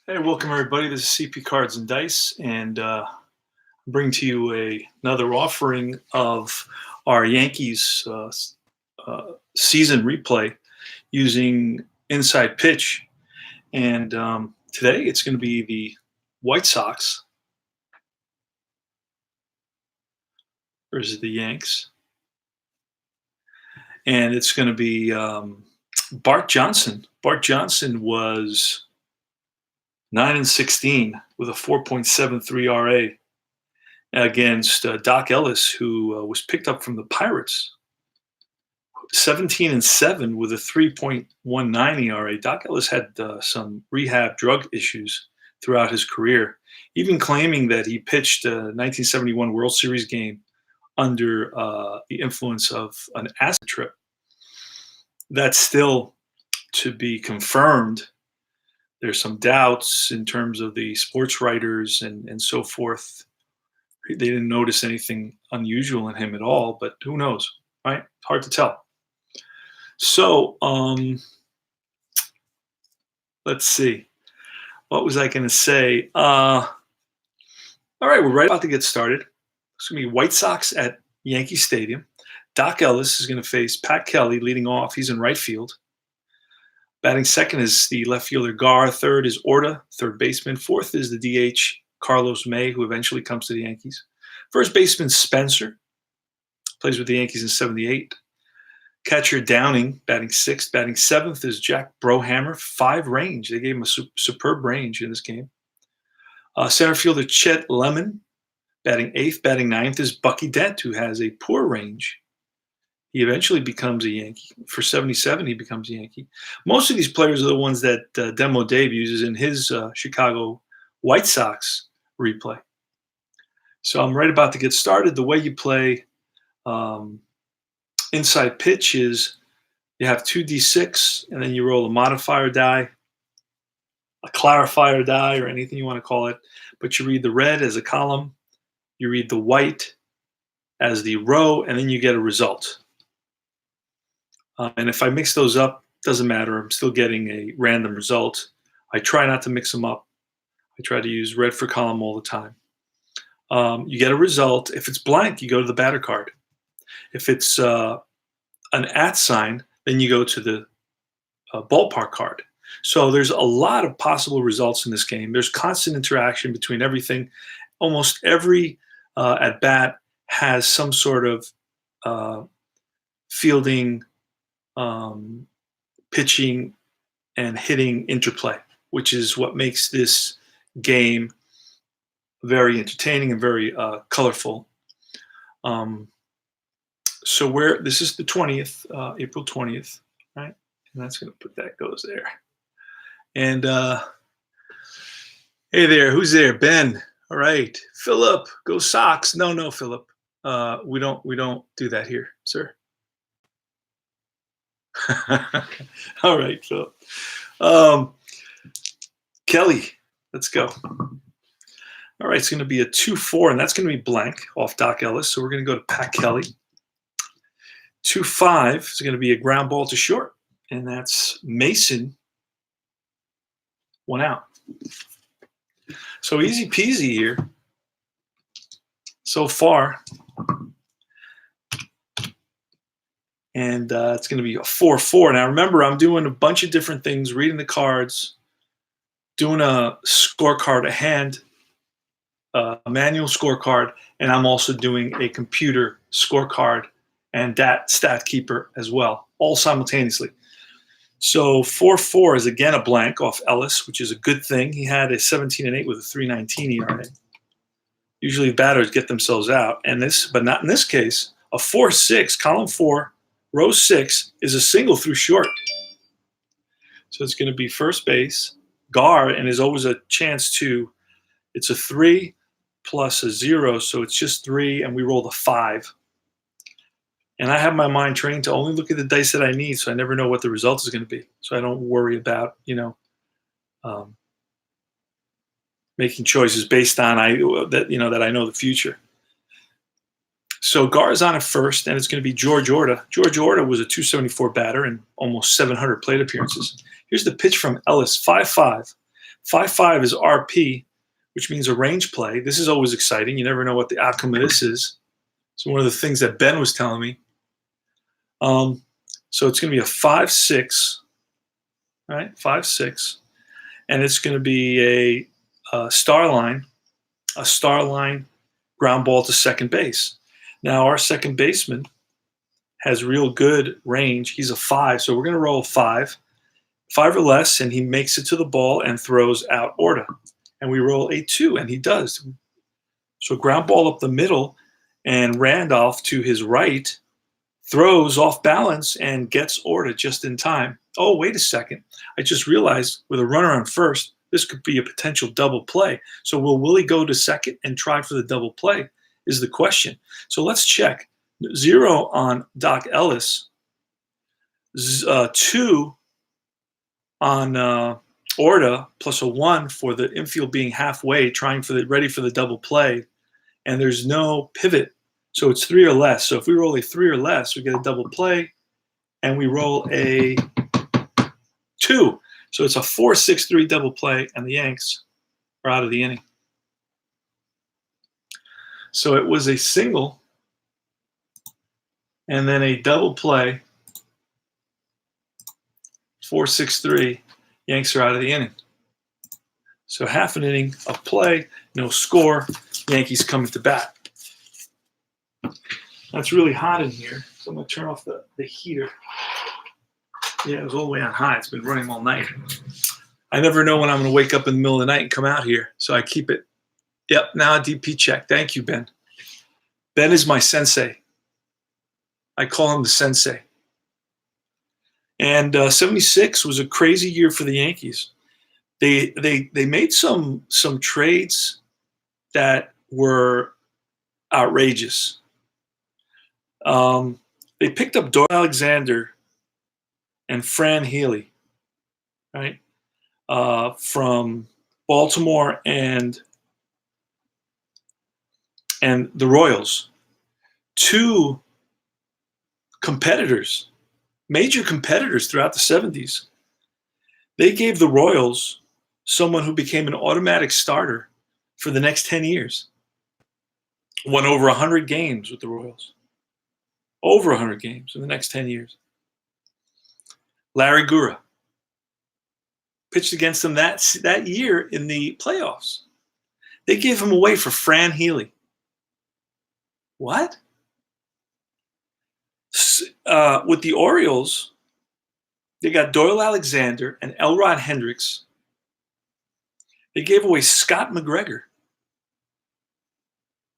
Hey, welcome everybody. This is CP Cards and Dice, and bring to you another offering of our Yankees season replay using Inside Pitch. And today it's going to be the White Sox versus the Yanks, and it's going to be Bart Johnson. Bart Johnson was 9-16 with a 4.73 RA against Doc Ellis, who was picked up from the Pirates. 17-7 with a 3.19 ERA. Doc Ellis had some rehab drug issues throughout his career, even claiming that he pitched a 1971 World Series game under the influence of an acid trip. That's still to be confirmed. There's some doubts in terms of the sports writers and so forth. They didn't notice anything unusual in him at all, but who knows, right? Hard to tell. So let's see. What was I going to say? All right, we're right about to get started. It's going to be White Sox at Yankee Stadium. Doc Ellis is going to face Pat Kelly leading off. He's in right field. Batting second is the left fielder Gar. Third is Orta, third baseman. Fourth is the DH Carlos May, who eventually comes to the Yankees. First baseman Spencer, plays with the Yankees in '78. Catcher Downing, batting sixth. Batting seventh is Jack Brohammer, 5 range. They gave him a superb range in this game. Center fielder Chet Lemon, batting eighth. Batting ninth is Bucky Dent, who has a poor range. He eventually becomes a Yankee. For '77, he becomes a Yankee. Most of these players are the ones that Demo Dave uses in his Chicago White Sox replay. So I'm right about to get started. The way you play Inside Pitch is you have 2d6, and then you roll a modifier die, a clarifier die, or anything you want to call it. But you read the red as a column, you read the white as the row, and then you get a result. And if I mix those up, doesn't matter. I'm still getting a random result. I try not to mix them up. I try to use red for column all the time. You get a result. If it's blank, you go to the batter card. If it's an @ sign, then you go to the ballpark card. So there's a lot of possible results in this game. There's constant interaction between everything. Almost every at bat has some sort of fielding, pitching, and hitting interplay, which is what makes this game very entertaining and very colorful. So this is the 20th, April 20th, right? And that's going to put that goes there. And hey there, who's there? Ben. All right, Philip, go Sox. No, Philip. We don't do that here, sir. All right, Philip. Kelly, let's go. All right, it's going to be a 2-4, and that's going to be blank off Doc Ellis. So we're going to go to Pat Kelly. 2-5 is going to be a ground ball to short, and that's Mason. 1 out. So easy peasy here so far. And it's going to be a 4-4. Now, remember, I'm doing a bunch of different things, reading the cards, doing a scorecard, a hand, a manual scorecard, and I'm also doing a computer scorecard and that stat keeper as well, all simultaneously. So 4-4 is again a blank off Ellis, which is a good thing. He had a 17-8 with a 3.19 ERA. Usually batters get themselves out, but not in this case. A 4-6, column 4, row 6 is a single through short. So it's going to be first base, Gar, and there's always a chance to. It's a 3 plus a 0, so it's just 3, and we roll the 5. And I have my mind trained to only look at the dice that I need, so I never know what the result is going to be. So I don't worry about, making choices based on that I know the future. So Gar's on at first, and it's going to be George Orta. George Orta was a 274 batter and almost 700 plate appearances. Here's the pitch from Ellis, 5-5. 5-5 is RP, which means a range play. This is always exciting. You never know what the outcome of this is. So one of the things that Ben was telling me. So it's going to be a 5-6, right? 5-6, and it's going to be a star line ground ball to second base. Now our second baseman has real good range. He's a 5, so we're going to roll a 5 or less, and he makes it to the ball and throws out Orta. And we roll a 2, and he does. So ground ball up the middle, and Randolph to his right throws off balance and gets Orta just in time. Oh, wait a second. I just realized with a runner on first, this could be a potential double play. So will Willie go to second and try for the double play is the question. So let's check. 0 on Doc Ellis, 2 on Orta, plus a 1 for the infield being halfway, ready for the double play, and there's no pivot, so it's 3 or less. So if we roll a 3 or less, we get a double play, and we roll a 2. So it's a 4-6-3 double play, and the Yanks are out of the inning. So it was a single, and then a double play, 4-6-3. Yanks are out of the inning. So half an inning of play, no score. Yankees coming to bat. It's really hot in here, so I'm going to turn off the heater. Yeah, it was all the way on high. It's been running all night. I never know when I'm going to wake up in the middle of the night and come out here, so I keep it. Yep, now a DP check. Thank you, Ben. Ben is my sensei. I call him the sensei. And 76 was a crazy year for the Yankees. They made some trades that were outrageous. They picked up Doyle Alexander and Fran Healy, right, from Baltimore and the Royals. 2 competitors, major competitors throughout the 70s. They gave the Royals someone who became an automatic starter for the next 10 years. Won over 100 games with the Royals. Over 100 games in the next 10 years. Larry Gura pitched against them that year in the playoffs. They gave him away for Fran Healy. What? With the Orioles, they got Doyle Alexander and Elrod Hendricks. They gave away Scott McGregor,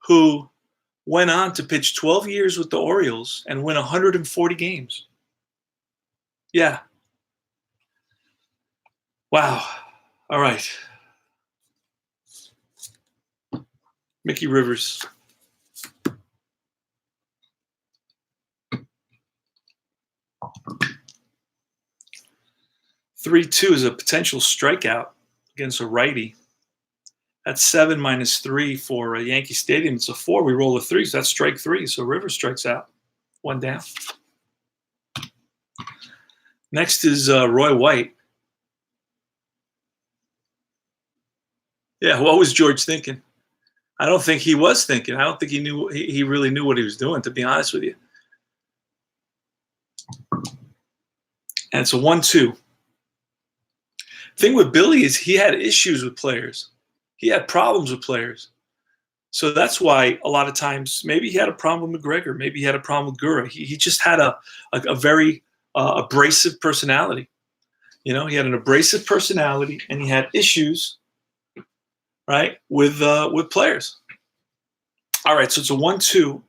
who went on to pitch 12 years with the Orioles and win 140 games. Yeah. Wow. All right. Mickey Rivers. 3-2 is a potential strikeout against a righty. That's 7 minus 3 for Yankee Stadium. It's a 4. We roll a 3, so that's strike 3. So Rivers strikes out. 1 down. Next is Roy White. Yeah, what was George thinking? I don't think he was thinking. I don't think he knew. He really knew what he was doing, to be honest with you. And it's a 1-2. Thing with Billy is he had issues with players. He had problems with players. So that's why a lot of times maybe he had a problem with McGregor. Maybe he had a problem with Gura. He just had a very abrasive personality. You know, he had an abrasive personality and he had issues, right, with players. All right, so it's a 1-2.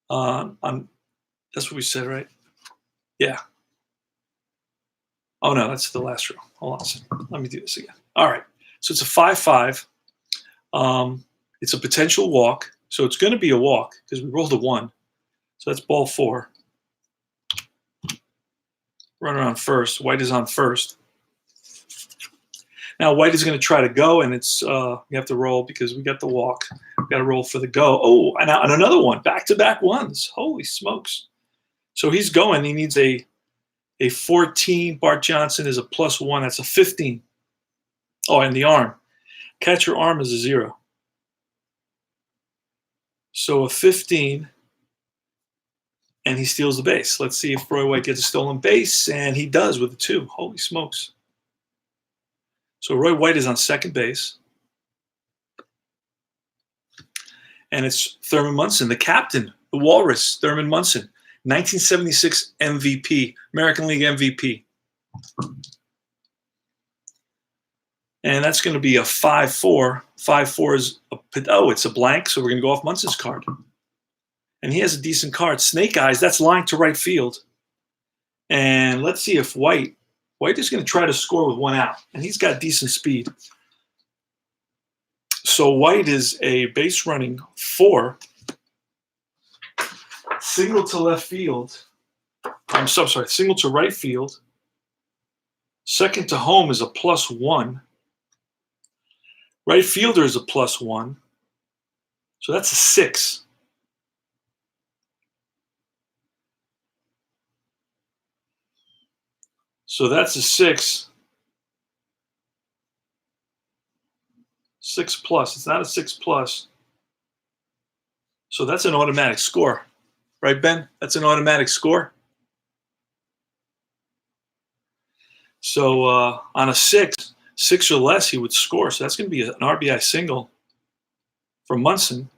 That's what we said, right? Yeah. Oh, no, that's the last row. Hold on a second. Let me do this again. All right. So it's a 5-5. It's a potential walk. So it's going to be a walk because we rolled a 1. So that's ball 4. Runner on first. White is on first. Now White is going to try to go, and it's you have to roll because we got the walk. We got to roll for the go. Oh, and another one. Back-to-back ones. Holy smokes. So he's going. He needs a 14. Bart Johnson is a +1. That's a 15. Oh, and the arm. Catcher arm is a 0. So a 15, and he steals the base. Let's see if Roy White gets a stolen base, and he does with a 2. Holy smokes. So Roy White is on second base. And it's Thurman Munson, the captain, the walrus, Thurman Munson, 1976 MVP, American League MVP. And that's going to be a 5-4. 5-4 is it's a blank, so we're going to go off Munson's card. And he has a decent card. Snake Eyes, that's lying to right field. And let's see if White is going to try to score with 1 out. And he's got decent speed. So White is a base running 4. Single to left field. I'm so sorry, single to right field. Second to home is a +1. Right fielder is a +1. So that's a 6. So that's a 6. 6+. It's not a 6+. So that's an automatic score. Right, Ben? That's an automatic score. So on a 6 or less, he would score. So that's going to be an RBI single for Munson,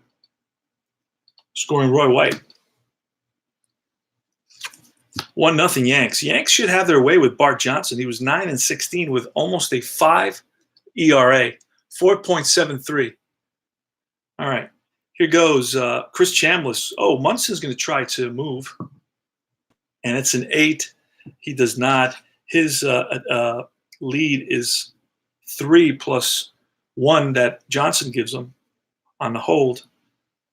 scoring Roy White. 1-0 Yanks. Yanks should have their way with Bart Johnson. He was 9-16 with almost a 5 ERA, 4.73. All right, here goes Chris Chambliss. Oh, Munson's going to try to move, and it's an 8. He does not. His lead is 3 + 1 that Johnson gives him on the hold.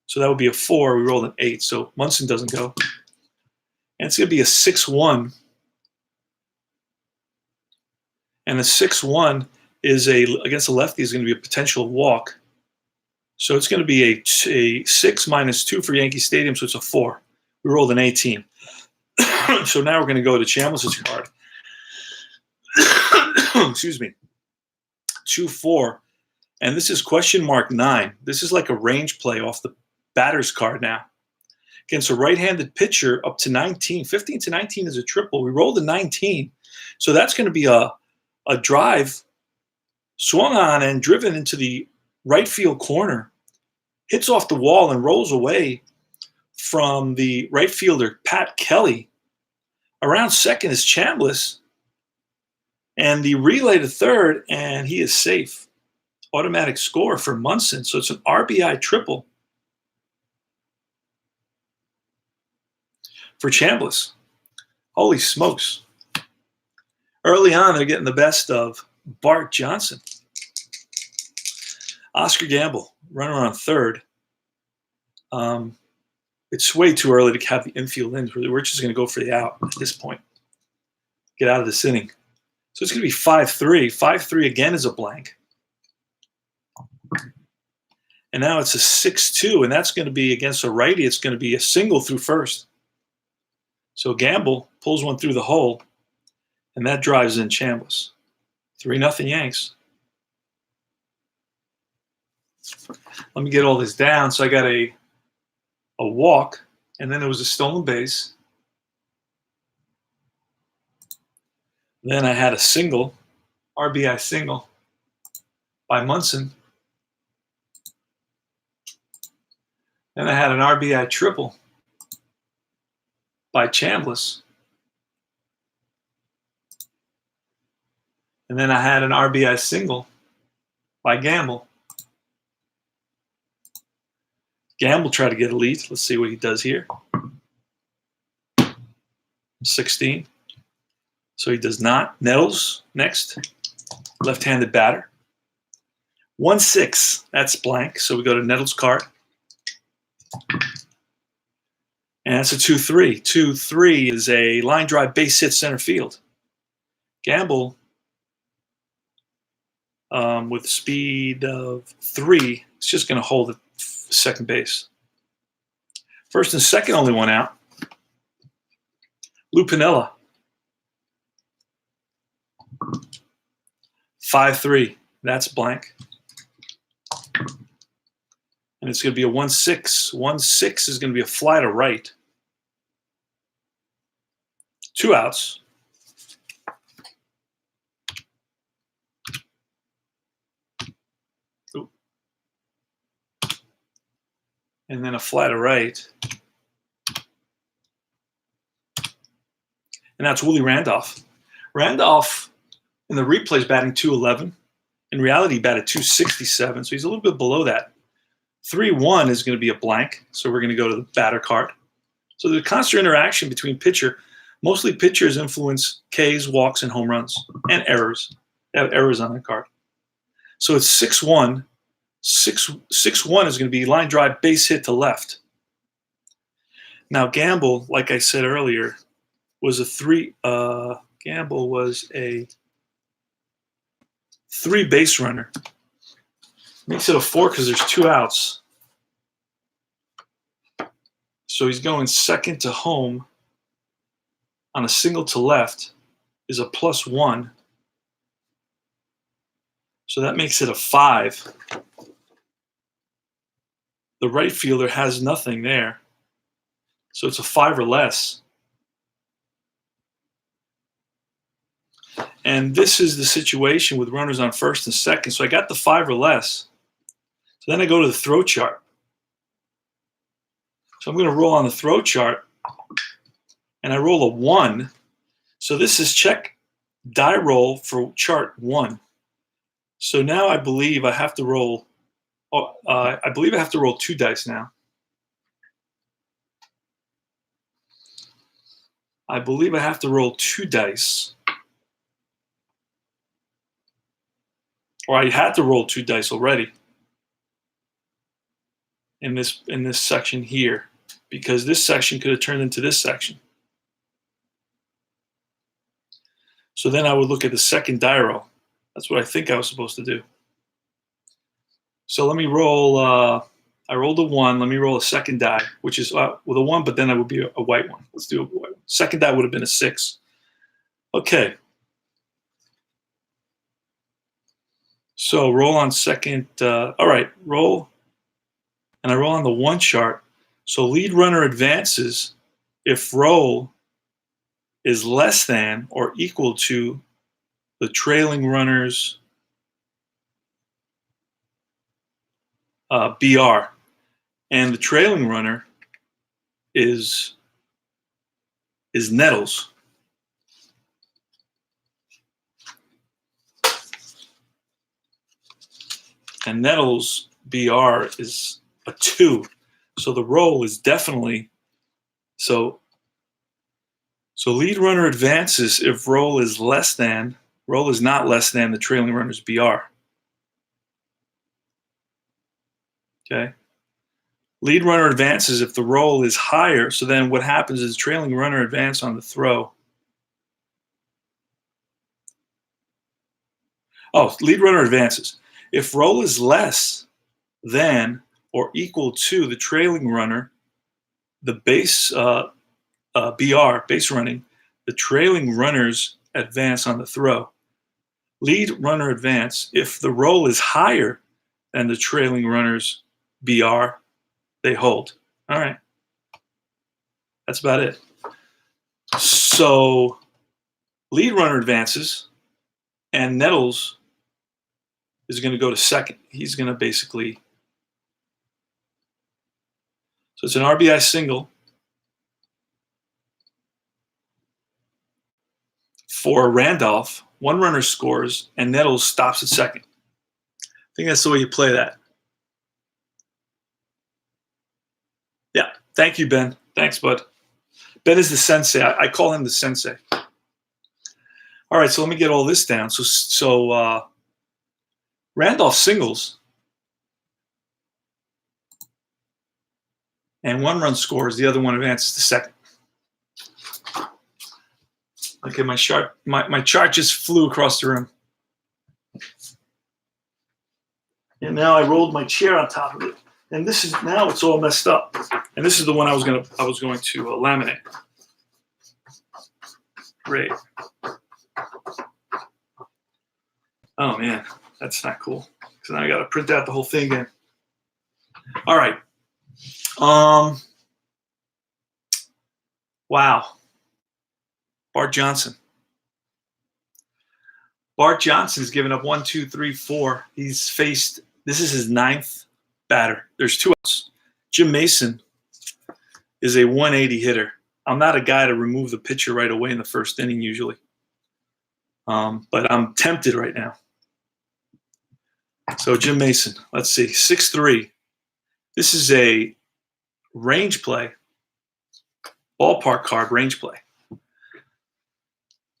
So that would be a 4. We rolled an 8, so Munson doesn't go. And it's going to be a 6-1. And a 6-1 is against a lefty is going to be a potential walk. So it's going to be a 6 - 2 for Yankee Stadium, so it's a 4. We rolled an 18. So now we're going to go to Chambliss's card. Excuse me. 2-4. And this is ?9. This is like a range play off the batter's card now. Against a right-handed pitcher up to 19. 15 to 19 is a triple. We rolled a 19. So that's going to be a drive swung on and driven into the right field corner. Hits off the wall and rolls away from the right fielder, Pat Kelly. Around second is Chambliss. And the relay to third, and he is safe. Automatic score for Munson. So it's an RBI triple for Chambliss. Holy smokes. Early on, they're getting the best of Bart Johnson. Oscar Gamble, runner on third. It's way too early to have the infield in. We're just going to go for the out at this point. Get out of this inning. So it's going to be 5-3. 5-3 again is a blank. And now it's a 6-2, and that's going to be against a righty. It's going to be a single through first. So Gamble pulls one through the hole, and that drives in Chambliss. 3-0 Yanks. Let me get all this down. So I got a walk, and then there was a stolen base. Then I had a single, RBI single by Munson. Then I had an RBI triple by Chambliss. And then I had an RBI single by Gamble. Gamble tried to get a lead. Let's see what he does here. 16. So he does not. Nettles next. Left-handed batter. 1-6. That's blank. So we go to Nettles' card. And that's a 2-3. 2-3 is a line drive base hit center field. Gamble, with speed of 3, is just going to hold at second base. First and second, only 1 out. Lou Piniella. 5-3. That's blank. And it's going to be a 1-6. 1-6 is going to be a fly to right. 2 outs. Ooh. And then a fly to right. And that's Willie Randolph. Randolph in the replay is batting .211. In reality, he batted .267, so he's a little bit below that. 3-1 is going to be a blank, so we're going to go to the batter card. So the constant interaction between pitcher, mostly pitchers influence Ks, walks, and home runs, and errors. They have errors on their card. So it's 6-1. 6-1 is going to be line drive, base hit to left. Now Gamble, like I said earlier, was a three base runner. Makes it a 4 because there's 2 outs. So he's going second to home on a single to left is a +1. So that makes it a 5. The right fielder has nothing there. So it's a 5 or less. And this is the situation with runners on first and second. So I got the 5 or less. So then I go to the throw chart. So I'm going to roll on the throw chart. And I roll a 1. So this is check die roll for chart 1. So now I believe I have to roll. I believe I have to roll 2 dice now. I believe I have to roll 2 dice. Or I had to roll 2 dice already in this section here, because this section could have turned into this section. So then I would look at the second die roll. That's what I think I was supposed to do. So let me roll. I rolled a 1. Let me roll a second die, which is with a 1, but then it would be a white one. Let's do a white one. Second die would have been a 6. Okay. So roll on second. All right, roll. And I roll on the 1 chart. So lead runner advances if roll is less than or equal to the trailing runner's BR. And the trailing runner is Nettles. And Nettles' BR is a 2. So the roll is definitely, so lead runner advances if roll is not less than the trailing runner's BR. Okay. Lead runner advances if the roll is higher. So then what happens is trailing runner advance on the throw. Oh, lead runner advances. If roll is less than or equal to the trailing runner, the base BR, base running, the trailing runners advance on the throw. Lead runner advance. If the roll is higher than the trailing runner's BR, they hold. All right. That's about it. So lead runner advances, and Nettles is going to go to second. He's going to basically, so it's an RBI single for Randolph. 1 runner scores, and Nettles stops at second. I think that's the way you play that. Yeah. Thank you, Ben. Thanks, bud. Ben is the sensei. I call him the sensei. All right, so let me get all this down. So Randolph singles, and 1 run scores. The other one advances to second. Okay, my chart just flew across the room. And now I rolled my chair on top of it. And this is, now it's all messed up. And this is the one I was going to laminate. Great. Oh man, That's not cool. So now I got to print out the whole thing again. All right. Wow. Bart Johnson. Bart Johnson's given up 1, 2, 3, 4. He's faced, this is his 9th batter. There's 2 outs. Jim Mason is a 180 hitter. I'm not a guy to remove the pitcher right away in the first inning usually. But I'm tempted right now. So Jim Mason, let's see, 6'3". This is a range play, ballpark card range play.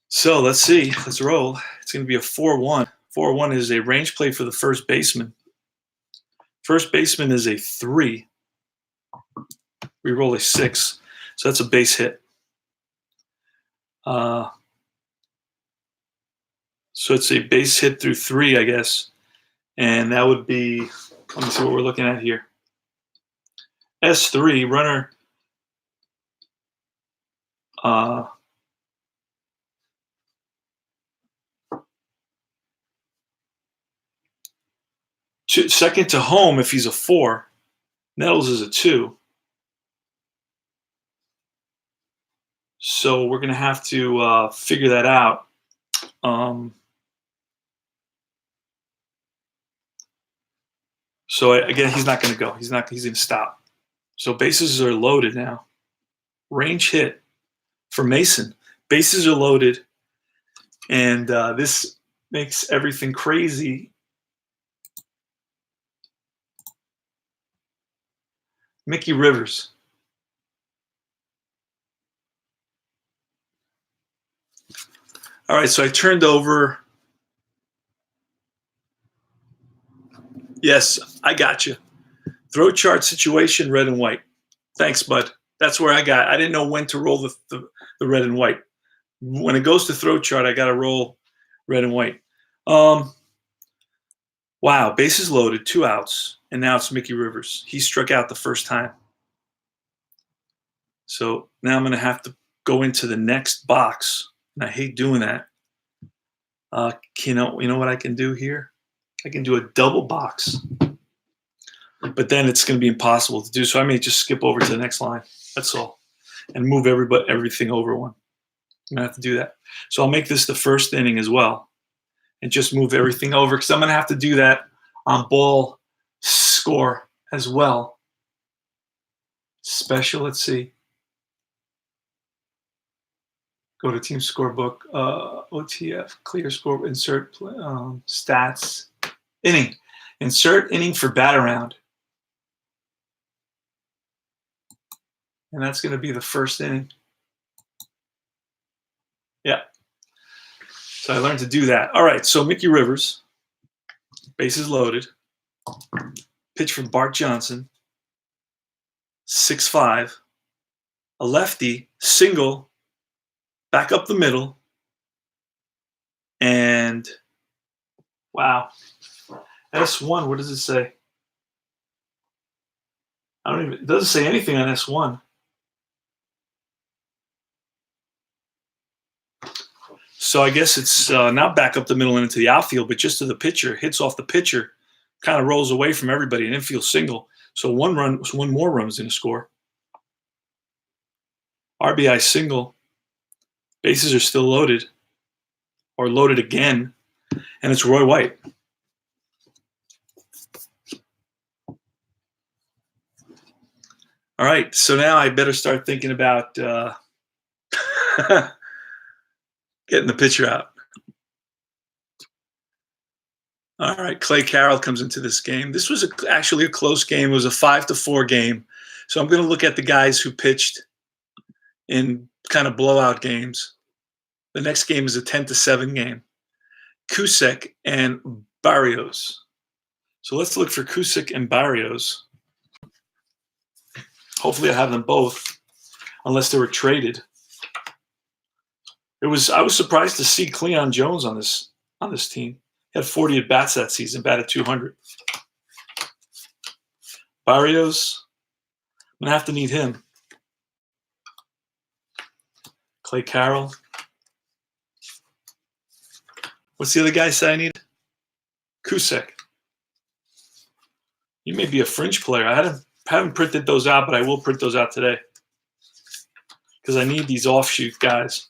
So let's see, let's roll. It's going to be a 4-1. 4-1 is a range play for the first baseman. First baseman is a 3. We roll a 6, so that's a base hit. So it's a base hit through 3, I guess. And that would be, let me see what we're looking at here. S3, runner, second to home if he's a 4. Nettles is a 2. So we're going to have to figure that out. So again, he's not going to go. He's going to stop. So bases are loaded now. Range hit for Mason. Bases are loaded. And this makes everything crazy. Mickey Rivers. All right, so I turned over. Yes, I got you. Throw chart situation, red and white. Thanks, bud. That's where I got. I didn't know when to roll the red and white. When it goes to throw chart, I got to roll red and white. Wow, bases loaded, 2 outs, and now it's Mickey Rivers. He struck out the first time. So now I'm going to have to go into the next box, and I hate doing that. You know what I can do here? I can do a double box, but then it's going to be impossible to do. So I may just skip over to the next line. That's all, and move everything over one. I'm going to have to do that. So I'll make this the first inning as well, and just move everything over because I'm going to have to do that on ball score as well. Special, let's see. Go to team scorebook, OTF, clear score, insert stats, inning. Insert inning for bat around. And that's going to be the first inning. Yeah. So I learned to do that. All right, so Mickey Rivers, bases loaded. Pitch from Bart Johnson, 6'5", a lefty, single, back up the middle, and wow. S1, what does it say? It doesn't say anything on S1. So I guess it's not back up the middle and into the outfield, but just to the pitcher, hits off the pitcher, kind of rolls away from everybody, an infield single. So one more run is going to score. RBI single. Bases are still loaded, or loaded again, and it's Roy White. All right, so now I better start thinking about getting the pitcher out. All right, Clay Carroll comes into this game. This was actually a close game. It was a 5-4 game. So I'm going to look at the guys who pitched in kind of blowout games. The next game is a 10-7 game. Cusick and Barrios. So let's look for Cusick and Barrios. Hopefully I have them both, unless they were traded. I was surprised to see Cleon Jones on this team. He had 40 at bats that season, batted 200. Barrios, I'm gonna have to need him. Clay Carroll. What's the other guy say I need? Kusek. You may be a fringe player. I haven't printed those out, but I will print those out today because I need these offshoot guys.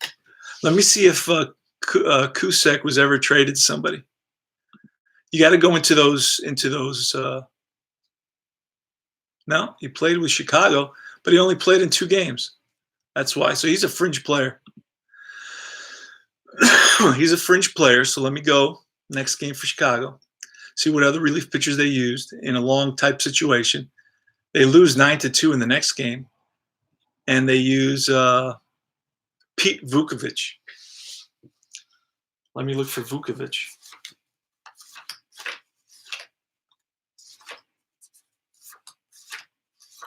Let me see if Kusek was ever traded to somebody. You got to go into those. No, he played with Chicago, but he only played in 2 games. That's why. So he's a fringe player. He's a fringe player. So let me go next game for Chicago. See what other relief pitchers they used in a long type situation. They lose 9-2 in the next game, and they use Pete Vukovich. Let me look for Vukovich.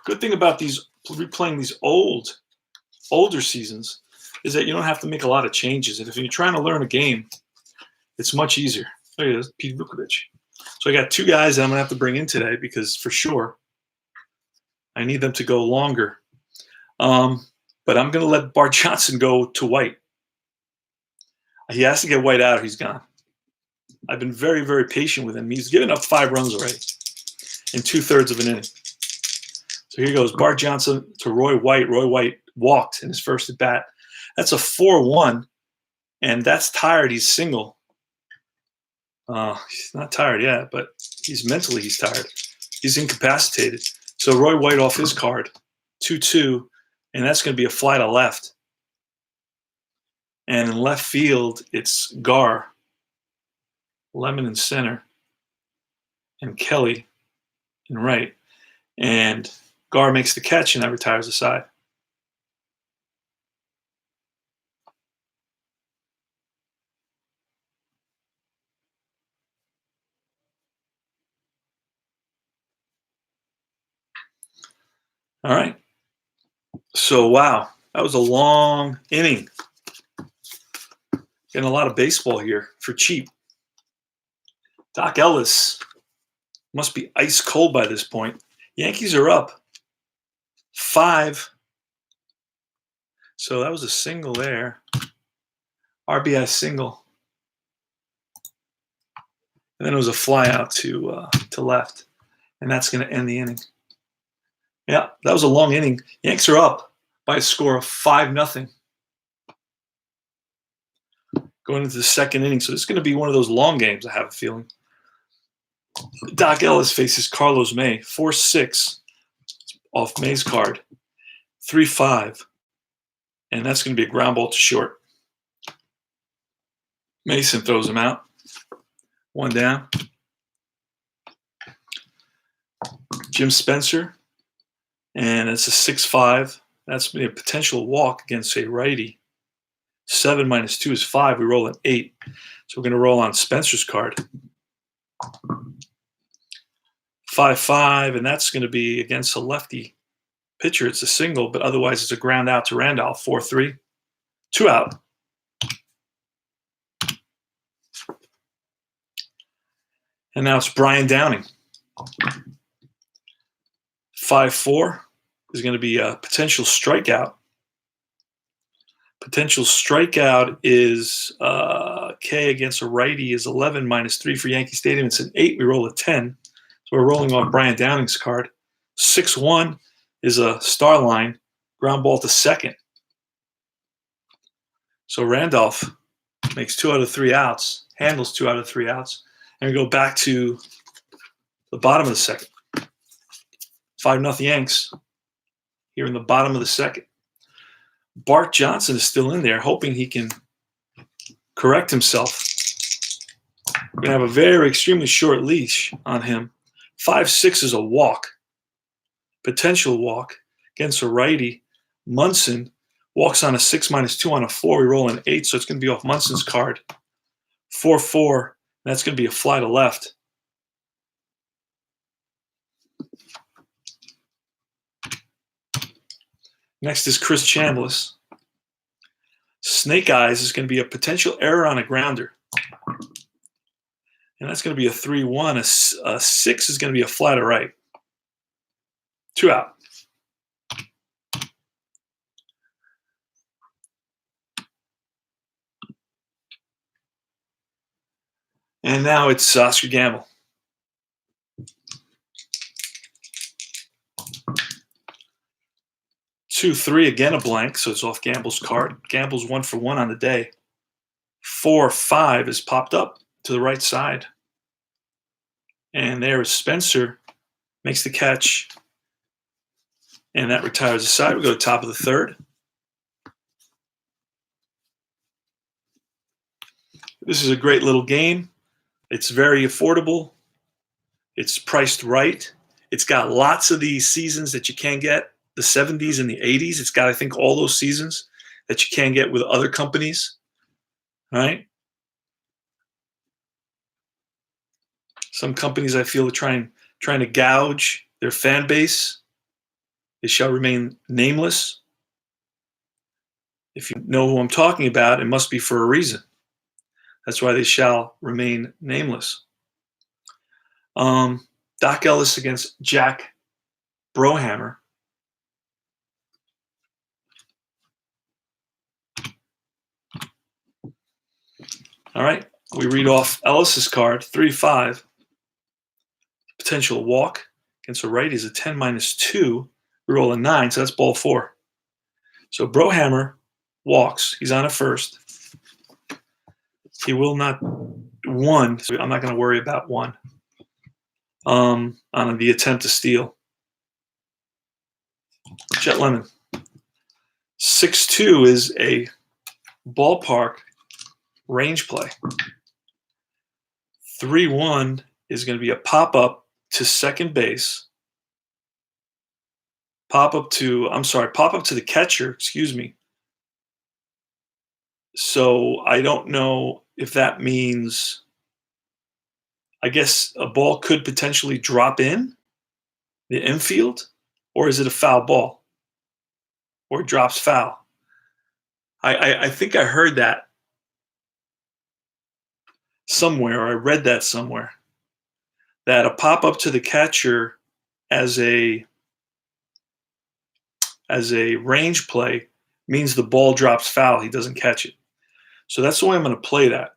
Good thing about replaying these older seasons is that you don't have to make a lot of changes. And if you're trying to learn a game, it's much easier. There he is, Pete Vukovich. So I got 2 guys that I'm going to have to bring in today because for sure I need them to go longer. But I'm going to let Bart Johnson go to White. He has to get White out or he's gone. I've been very, very patient with him. He's given up 5 runs already in 2/3 of an inning. So here goes Bart Johnson to Roy White. Roy White walked in his first at bat. That's a 4-1, and that's tired. He's single. He's not tired yet, but he's tired. He's incapacitated. So Roy White off his card, 2-2, and that's going to be a fly to left. And in left field, it's Gar, Lemon in center, and Kelly in right. And Gar makes the catch and that retires the side. All right. So, wow, that was a long inning. Getting a lot of baseball here for cheap. Doc Ellis must be ice cold by this point. Yankees are up 5. So that was a single there. RBI single. And then it was a fly out to left. And that's going to end the inning. Yeah, that was a long inning. Yanks are up by a score of 5-0. Going into the second inning. So it's going to be one of those long games, I have a feeling. Doc Ellis faces Carlos May. 4-6 off May's card. 3-5. And that's going to be a ground ball to short. Mason throws him out. 1 down. Jim Spencer. And it's a 6-5. That's a potential walk against a righty. 7 minus 2 is 5. We roll an 8. So we're going to roll on Spencer's card. 5-5, and that's going to be against a lefty pitcher. It's a single, but otherwise it's a ground out to Randolph. 4-3. 2 out. And now it's Brian Downing. 5-4 is going to be a potential strikeout. Potential strikeout is K against a righty is 11 minus 3 for Yankee Stadium. It's an 8. We roll a 10. So we're rolling off Brian Downing's card. 6-1 is a star line. Ground ball to second. So Randolph makes 2 out of 3 outs. Handles 2 out of 3 outs. And we go back to the bottom of the second. 5-0 Yanks here in the bottom of the second. Bart Johnson is still in there, hoping he can correct himself. We're going to have a very extremely short leash on him. 5-6 is a walk, potential walk against a righty. Munson walks on a 6 minus 2 on a 4. We roll an 8, so it's going to be off Munson's card. 4-4, that's going to be a fly to left. Next is Chris Chambliss. Snake Eyes is going to be a potential error on a grounder. And that's going to be a 3-1. A 6 is going to be a fly to right. 2 out. And now it's Oscar Gamble. Two, three, again a blank, so it's off Gamble's card. Gamble's 1 for 1 on the day. 4, 5 is popped up to the right side. And there is Spencer, makes the catch. And that retires the side. We go to top of the third. This is a great little game. It's very affordable. It's priced right. It's got lots of these seasons that you can get, the 70s and the 80s. It's got, I think, all those seasons that you can get with other companies, right? Some companies I feel are trying to gouge their fan base. They shall remain nameless. If you know who I'm talking about, it must be for a reason. That's why they shall remain nameless. Doc Ellis against Jack Brohammer. All right, we read off Ellis's card, 3-5. Potential walk against a righty is a 10 -2. We roll a 9, so that's ball 4. So Brohammer walks. He's on a first. He will not 1, so I'm not going to worry about 1 on the attempt to steal. Jet Lemon. 6-2 is a ballpark range play. 3-1 is going to be a pop-up to second base. Pop-up to the catcher, excuse me. So I don't know if that means, I guess a ball could potentially drop in the infield, or is it a foul ball? Or it drops foul? I think I heard that somewhere, or I read that somewhere, that a pop-up to the catcher as a range play means the ball drops foul. He doesn't catch it. So that's the way I'm going to play that.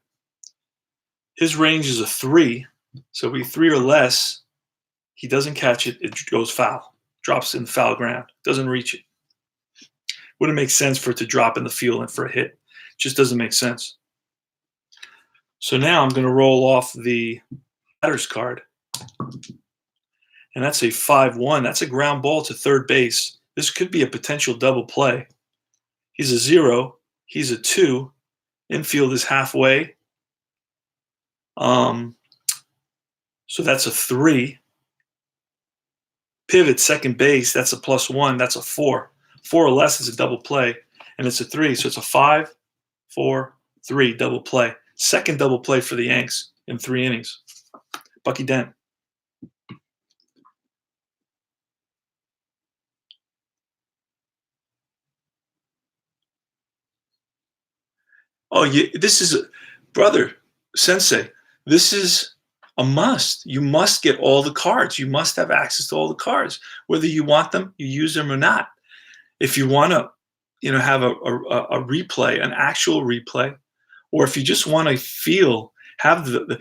His range is a 3, so it'll be 3 or less. He doesn't catch it. It goes foul. Drops in the foul ground. Doesn't reach it. Wouldn't make sense for it to drop in the field and for a hit. Just doesn't make sense. So now I'm going to roll off the batter's card. And that's a 5-1. That's a ground ball to third base. This could be a potential double play. He's a 0. He's a 2. Infield is halfway. So that's a 3. Pivot second base. That's a +1. That's a 4. 4 or less is a double play. And it's a 3. So it's a 5, 4, 3 double play. Second double play for the Yanks in 3 innings. Bucky Dent. Oh, this is, brother, sensei, this is a must. You must get all the cards. You must have access to all the cards, whether you want them, you use them or not. If you want to, have a replay, an actual replay, or if you just want to have the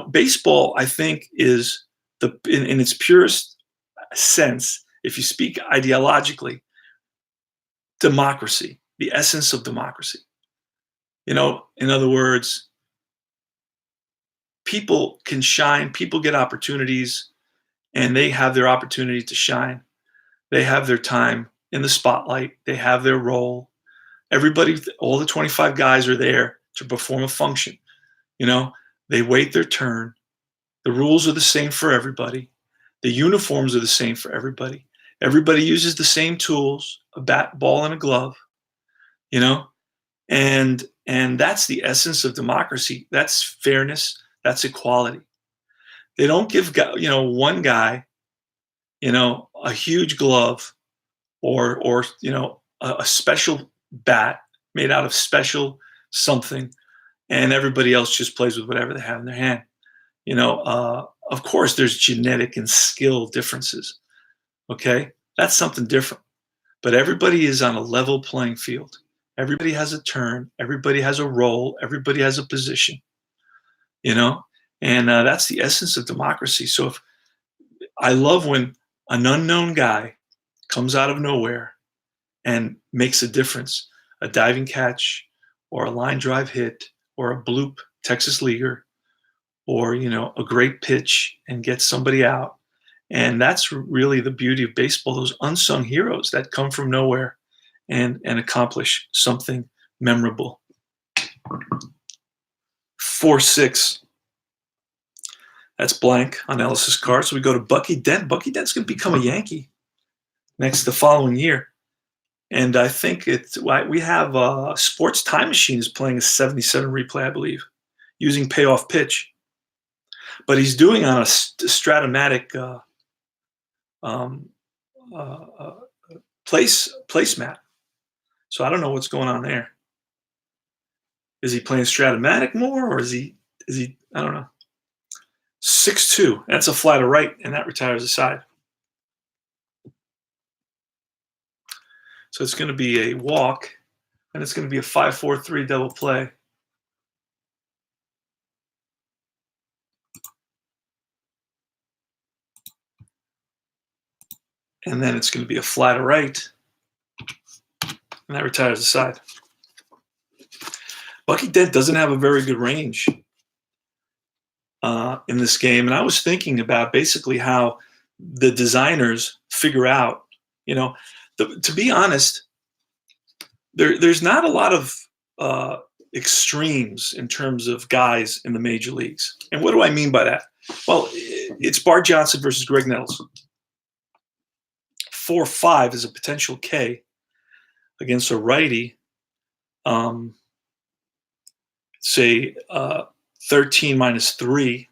baseball, I think, is in its purest sense, if you speak ideologically, democracy, the essence of democracy. In other words, people can shine, people get opportunities, and they have their opportunity to shine. They have their time in the spotlight. They have their role. Everybody, all the 25 guys are there to perform a function. They wait their turn. The rules are the same for everybody. The uniforms are the same for everybody. Everybody uses the same tools, a bat, ball, and a glove, and that's the essence of democracy. That's fairness. That's equality. They don't give one guy, a huge glove or a special bat made out of special something, and everybody else just plays with whatever they have in their hand. Of course, there's genetic and skill differences. Okay, that's something different. But everybody is on a level playing field. Everybody has a turn. Everybody has a role. Everybody has a position. And that's the essence of democracy. So if I love when an unknown guy comes out of nowhere and makes a difference, a diving catch or a line drive hit or a bloop Texas leaguer or a great pitch and gets somebody out. And that's really the beauty of baseball, those unsung heroes that come from nowhere and accomplish something memorable. 4-6. That's blank on Ellis's card. So we go to Bucky Dent. Bucky Dent's going to become a Yankee the following year. And I think we have Sports Time Machine is playing a 77 replay, I believe, using payoff pitch. But he's doing on a Stratomatic placemat. So I don't know what's going on there. Is he playing Stratomatic more, or is he? I don't know. 6-2. That's a fly to right, and that retires the side. So it's going to be a walk, and it's going to be a 5-4-3 double play. And then it's going to be a fly to right, and that retires the side. Bucky Dent doesn't have a very good range in this game, and I was thinking about basically how the designers figure out, to be honest, there's not a lot of extremes in terms of guys in the major leagues. And what do I mean by that? Well, it's Bart Johnson versus Greg Nettles. 4-5 is a potential K against a righty. Say 13 minus 3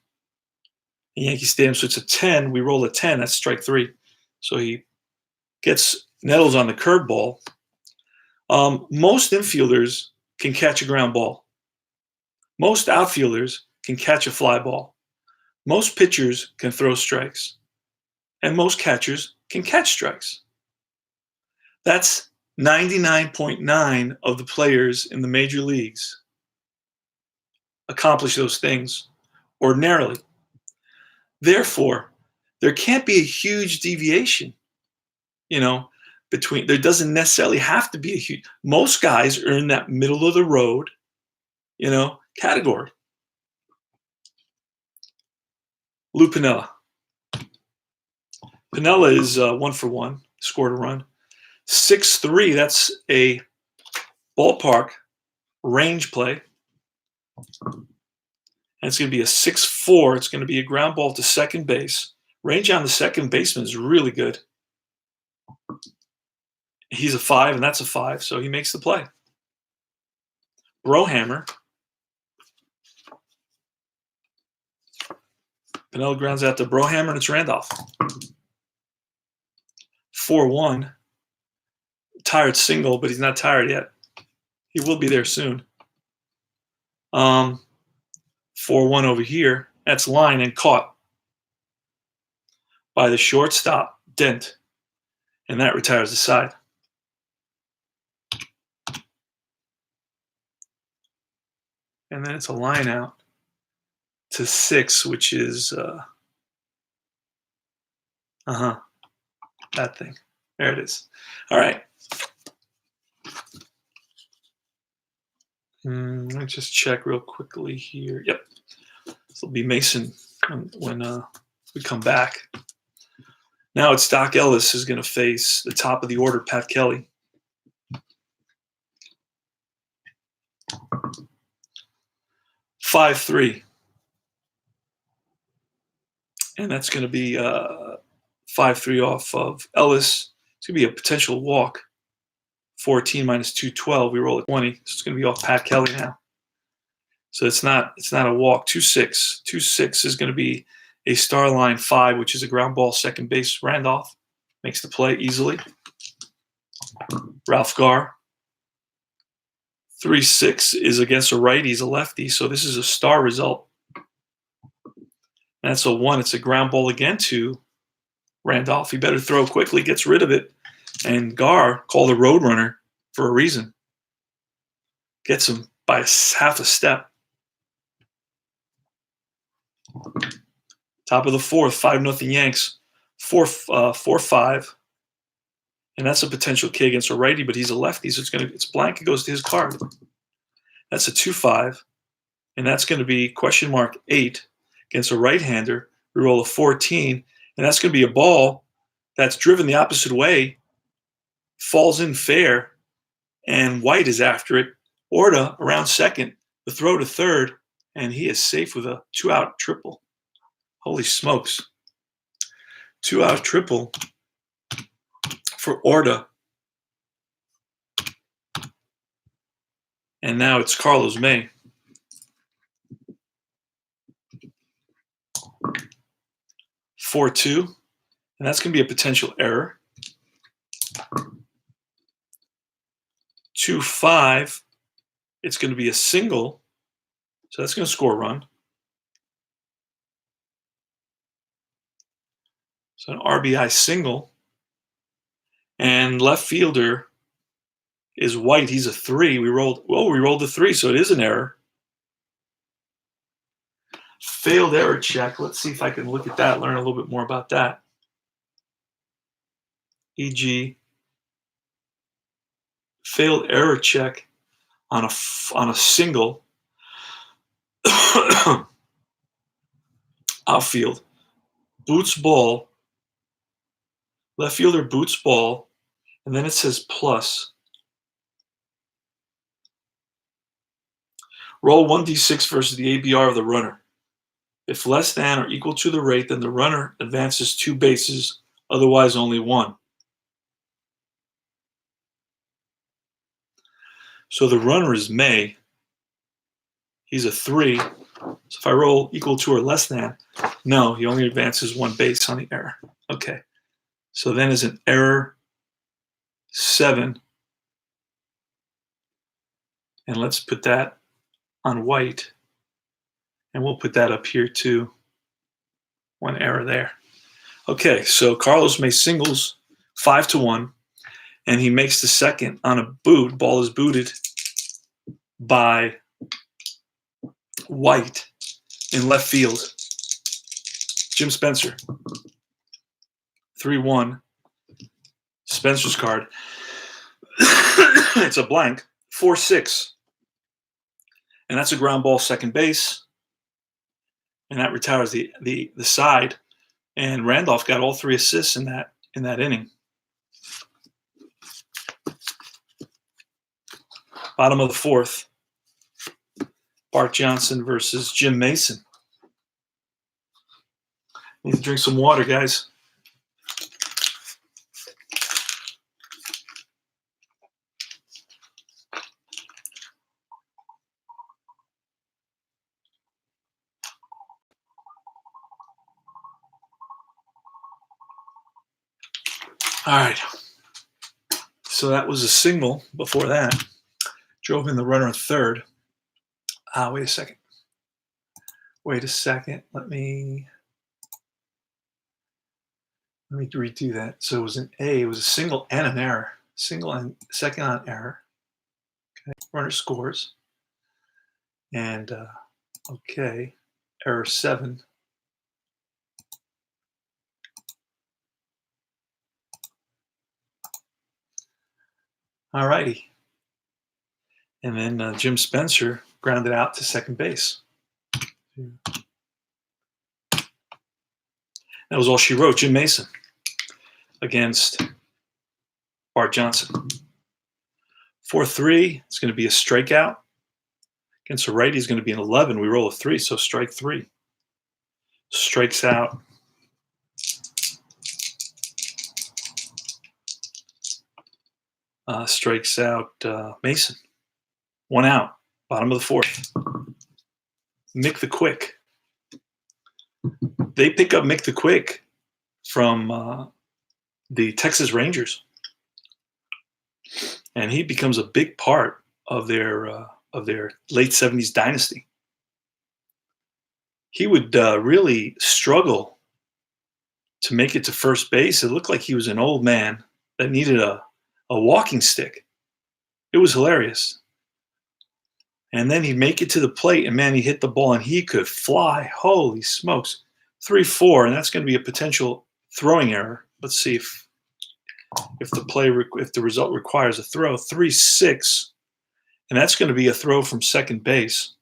in Yankee Stadium, so it's a 10. We roll a 10. That's strike 3. So he gets Nettles on the curveball. Most infielders can catch a ground ball. Most outfielders can catch a fly ball. Most pitchers can throw strikes. And most catchers can catch strikes. That's 99.9 of the players in the major leagues accomplish those things ordinarily. Therefore, there can't be a huge deviation, between. There doesn't necessarily have to be a huge. Most guys are in that middle of the road, category. Lou Piniella. Piniella is 1-for-1, scored a run. 6-3, that's a ballpark range play. And it's going to be a 6-4. It's going to be a ground ball to second base. Range on the second baseman is really good. He's a 5, and that's a 5, so he makes the play. Brohammer. Piniella grounds out to Brohammer, and it's Randolph. 4-1. Tired single, but he's not tired yet. He will be there soon. 4-1 over here. That's line and caught by the shortstop, Dent. And that retires the side. And then it's a line out to 6, which is that thing. There it is. All right. Let me just check real quickly here. Yep. This will be Mason when we come back. Now it's Doc Ellis who's going to face the top of the order, Pat Kelly. (5-3), and that's going to be 5-3 off of Ellis. It's going to be a potential walk. 14 minus 212. We roll at 20. So it's going to be off Pat Kelly now. So it's not a walk. 2-6. 2-6 is going to be a star line 5, which is a ground ball second base. Randolph makes the play easily. Ralph Garr. 3-6 is against a righty. He's a lefty. So this is a star result. That's a 1. It's a ground ball again to Randolph. He better throw quickly, gets rid of it. And Garr, called a road runner for a reason, gets him by half a step. Top of the fourth, 5-0 Yanks. 4-5. And that's a potential K against a righty, but he's a lefty, so it's blank. It goes to his card. That's a 2-5. And that's going to be question mark 8 against a right-hander. We roll a 14, and that's going to be a ball that's driven the opposite way, falls in fair, and White is after it. Orta around second, the throw to third, and he is safe with a 2-out triple. Holy smokes. 2-out triple for Orta. And now it's Carlos May. 4-2, and that's going to be a potential error. 2-5, it's going to be a single, so that's going to score a run. So an RBI single, and left fielder is White. He's a 3. We rolled the 3, so it is an error. Failed error check. Let's see if I can look at that, learn a little bit more about that. E.g., failed error check on a single. Outfield boots ball. Left fielder boots ball, and then it says plus. Roll 1d6 versus the ABR of the runner. If less than or equal to the rate, then the runner advances 2 bases, otherwise only 1. So the runner is May. He's a 3. So if I roll equal to or less than, no, he only advances 1 base on the error. Okay. So then is an error 7. And let's put that on White. And we'll put that up here too. 1 error there. Okay, so Carlos May singles 5-1, and he makes the second on a boot. Ball is booted by White in left field. Jim Spencer. 3-1. Spencer's card. It's a blank. 4-6. And that's a ground ball second base. And that retires the side. And Randolph got all 3 assists in that inning. Bottom of the fourth. Bart Johnson versus Jim Mason. Need to drink some water, guys. All right. So that was a single before that. Drove in the runner at third. Wait a second. Let me redo that. So it was an A. It was a single and an error. Single and second on error. Okay. Runner scores. And okay. Error 7. All righty. And then Jim Spencer grounded out to second base. That was all she wrote. Jim Mason against Bart Johnson. 4-3. It's going to be a strikeout. Against a righty is going to be an 11. We roll a 3, so strike 3. Strikes out. Strikes out Mason. 1 out. Bottom of the fourth. Mick the Quick. They pick up Mick the Quick from the Texas Rangers, and he becomes a big part of their late 70s dynasty. He would really struggle to make it to first base. It looked like he was an old man that needed a walking stick. It was hilarious. And then he'd make it to the plate, and man, he hit the ball, and he could fly. Holy smokes. 3-4, and that's going to be a potential throwing error. Let's see if the result requires a throw. 3-6, and that's going to be a throw from second base.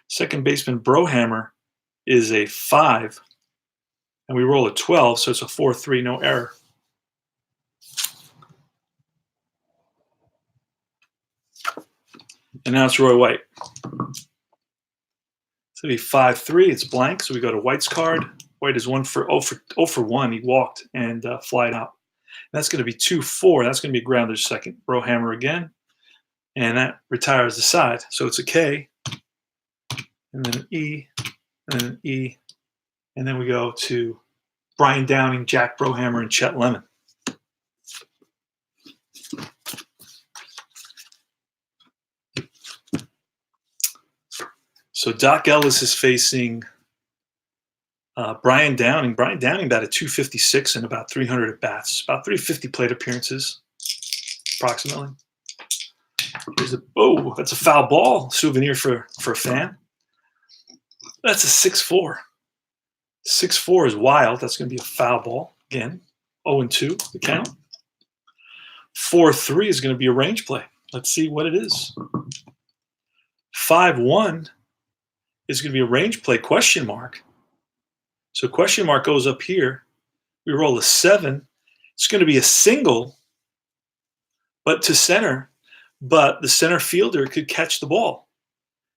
Second baseman Brohammer is a 5, and we roll a 12, so it's a 4-3, no error. And now it's Roy White. So it'll be 5-3. It's blank, so we go to White's card. White is 0 for 1. He walked and flied out. And that's going to be 2-4. That's going to be a grounder's second. Brohammer again, and that retires the side. So it's a K, and then an E, and then an E, and then we go to Brian Downing, Jack Brohammer, and Chet Lemon. So Doc Ellis is facing Brian Downing. Brian Downing batted 256 in about 300 at bats, about 350 plate appearances, approximately. That's a foul ball. Souvenir for a fan. That's a 6-4. 6-4 is wild. That's going to be a foul ball again. 0-2 the count. 4-3 is going to be a range play. Let's see what it is. 5-1 is going to be a range play, question mark. So question mark goes up here. We roll a 7. It's going to be a single, but to center. But the center fielder could catch the ball.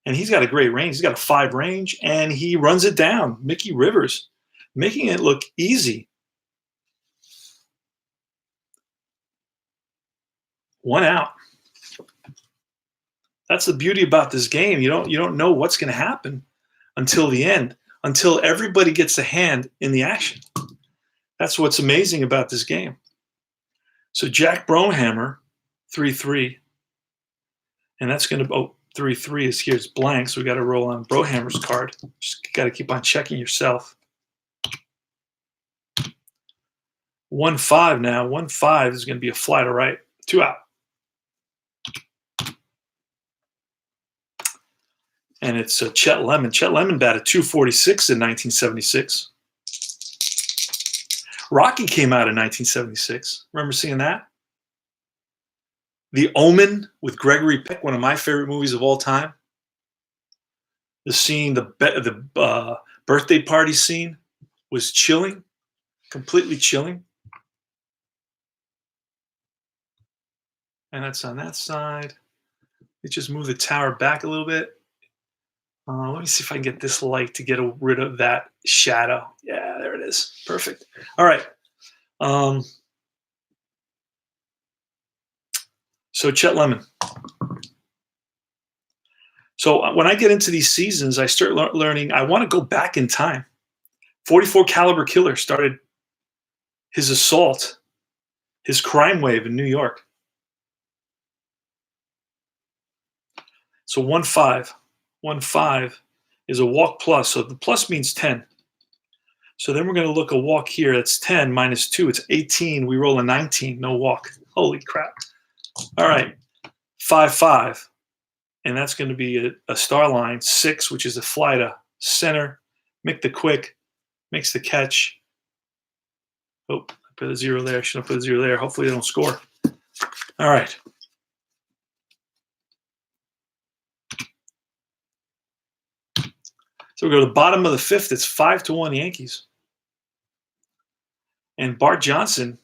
And he's got a great range. He's got a 5 range, and he runs it down. Mickey Rivers, making it look easy. 1 out. That's the beauty about this game. You don't know what's going to happen until the end, until everybody gets a hand in the action. That's what's amazing about this game. So Jack Brohammer, 3-3, and that's going to 3-3 is here. It's blank, so we got to roll on Brohammer's card. Just got to keep on checking yourself. 1-5 now. 1-5 is going to be a fly to right. 2 out. And it's Chet Lemon. Chet Lemon batted 246 in 1976. Rocky came out in 1976. Remember seeing that? The Omen with Gregory Peck, one of my favorite movies of all time. The scene, the birthday party scene was chilling, completely chilling. And that's on that side. Let's just move the tower back a little bit. Let me see if I can get this light to get rid of that shadow. Yeah, there it is. Perfect. All right. So Chet Lemon. So when I get into these seasons, I start learning. I want to go back in time. 44 caliber killer started his assault, his crime wave in New York. So 1-5. 1-5 is a walk plus. So the plus means 10. So then we're going to look a walk here. That's 10 minus 2. It's 18. We roll a 19. No walk. Holy crap. All right. 5-5. And that's going to be a star line. 6, which is a fly to center. Mick the Quick makes the catch. Oh, I put a 0 there. Shouldn't have put a 0 there. Hopefully they don't score. All right. So we go to the bottom of the 5th. It's 5-1 Yankees. And Bart Johnson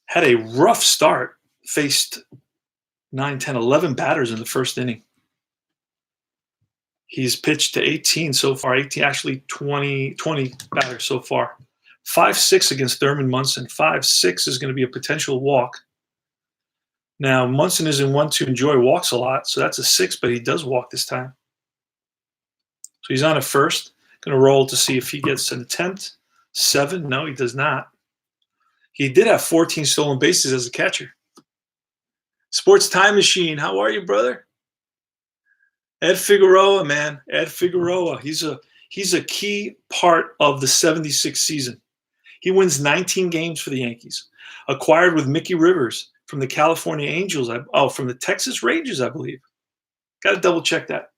had a rough start, faced 9, 10, 11 batters in the first inning. He's pitched to 18 so far, 18, actually 20 batters so far. 5-6 against Thurman Munson. 5-6 is going to be a potential walk. Now, Munson isn't one to enjoy walks a lot, so that's a 6, but he does walk this time. So he's on at first. Going to roll to see if he gets an attempt. 7. No, he does not. He did have 14 stolen bases as a catcher. Sports Time Machine, how are you, brother? Ed Figueroa, man. Ed Figueroa. He's a key part of the 76 season. He wins 19 games for the Yankees. Acquired with Mickey Rivers from the California Angels. From the Texas Rangers, I believe. Got to double check that.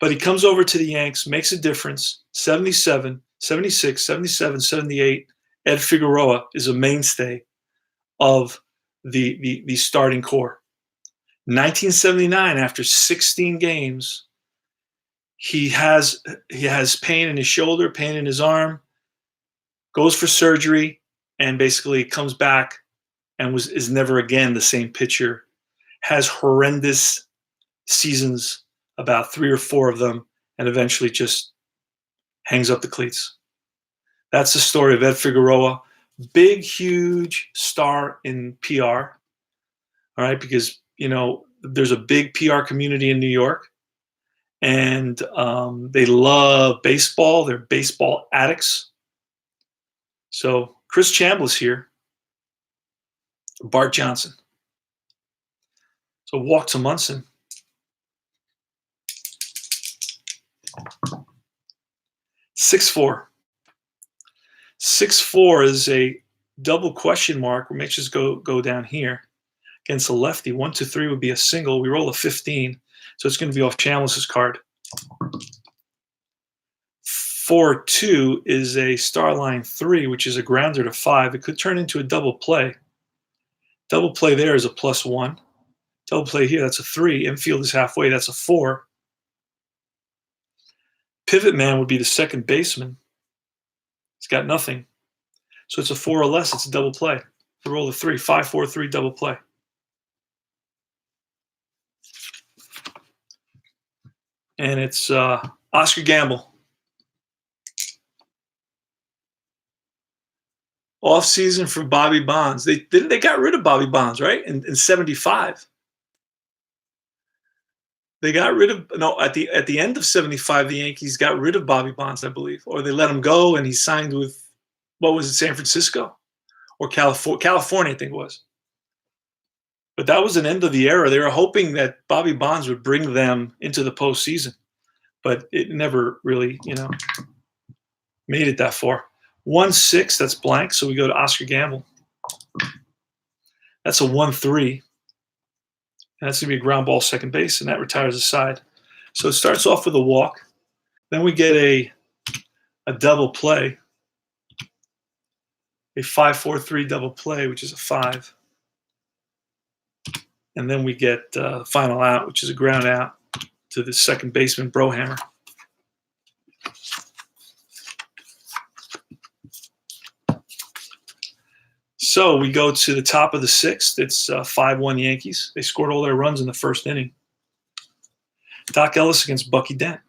But he comes over to the Yanks, makes a difference. 77, 76, 77, 78. Ed Figueroa is a mainstay of the starting core. 1979, after 16 games, he has pain in his shoulder, pain in his arm, goes for surgery, and basically comes back and is never again the same pitcher. Has horrendous seasons, about 3 or 4 of them, and eventually just hangs up the cleats. That's the story of Ed Figueroa. Big, huge star in PR. All right, because there's a big PR community in New York, and they love baseball. They're baseball addicts. So Chris Chambliss here, Bart Johnson. So walk to Munson. 6'4". 6'4" is a double question mark. We may just go down here against a lefty. 1, 2, 3 would be a single. We roll a 15, so it's going to be off Chambliss's card. 4-2 is a star line 3, which is a grounder to 5. It could turn into a double play. Double play there is a +1. Double play here, that's a 3. Infield is halfway, that's a 4. Pivot man would be the second baseman. He's got nothing. So it's a 4 or less, it's a double play. We roll a 3, 5, 4, 3, double play. And it's Oscar Gamble. Off season for Bobby Bonds. They got rid of Bobby Bonds, right? In 75. They got rid of at the end of 75, the Yankees got rid of Bobby Bonds, I believe. Or they let him go and he signed with, what was it, San Francisco? Or California, I think it was. But that was an end of the era. They were hoping that Bobby Bonds would bring them into the postseason. But it never really, made it that far. 1-6, that's blank, so we go to Oscar Gamble. That's a 1-3. And that's going to be a ground ball second base, and that retires the side. So it starts off with a walk. Then we get a double play, a 5-4-3 double play, which is a 5. And then we get final out, which is a ground out to the second baseman, Brohammer. So we go to the top of the 6th. It's 5-1 Yankees. They scored all their runs in the first inning. Doc Ellis against Bucky Dent.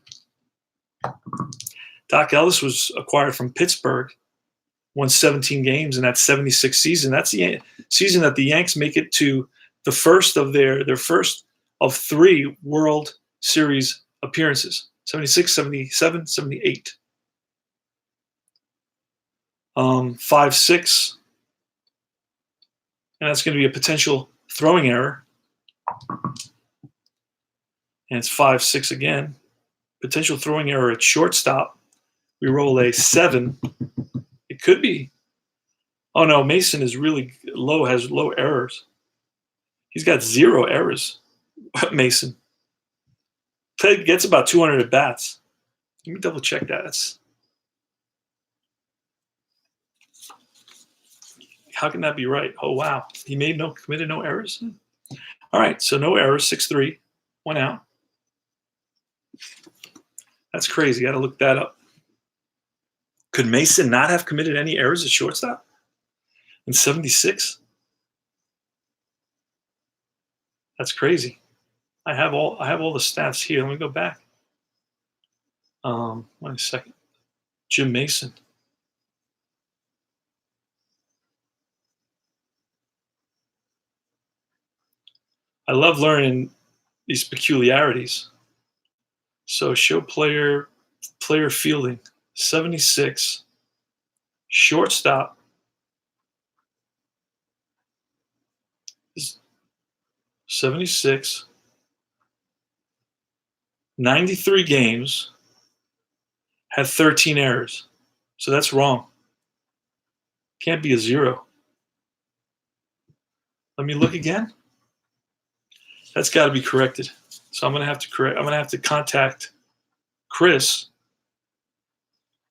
Doc Ellis was acquired from Pittsburgh, won 17 games in that 76 season. That's the season that the Yanks make it to the first of their first of 3 World Series appearances, 76, 77, 78. 5-6. And that's going to be a potential throwing error. And it's 5-6 again. Potential throwing error at shortstop. We roll a 7. It could be. Oh, no, Mason is really low, has low errors. He's got 0 errors, Mason. Gets about 200 at bats. Let me double check that. How can that be right? Oh, wow. He committed no errors? All right, so no errors, 6-3, 1 out. That's crazy. Got to look that up. Could Mason not have committed any errors at shortstop in 76? That's crazy. I have all the stats here. Let me go back. 1 second. Jim Mason. I love learning these peculiarities. So show player fielding, 76, shortstop, 76, 93 games, had 13 errors. So that's wrong. Can't be a 0. Let me look again. That's got to be corrected. So I'm going to have to contact Chris,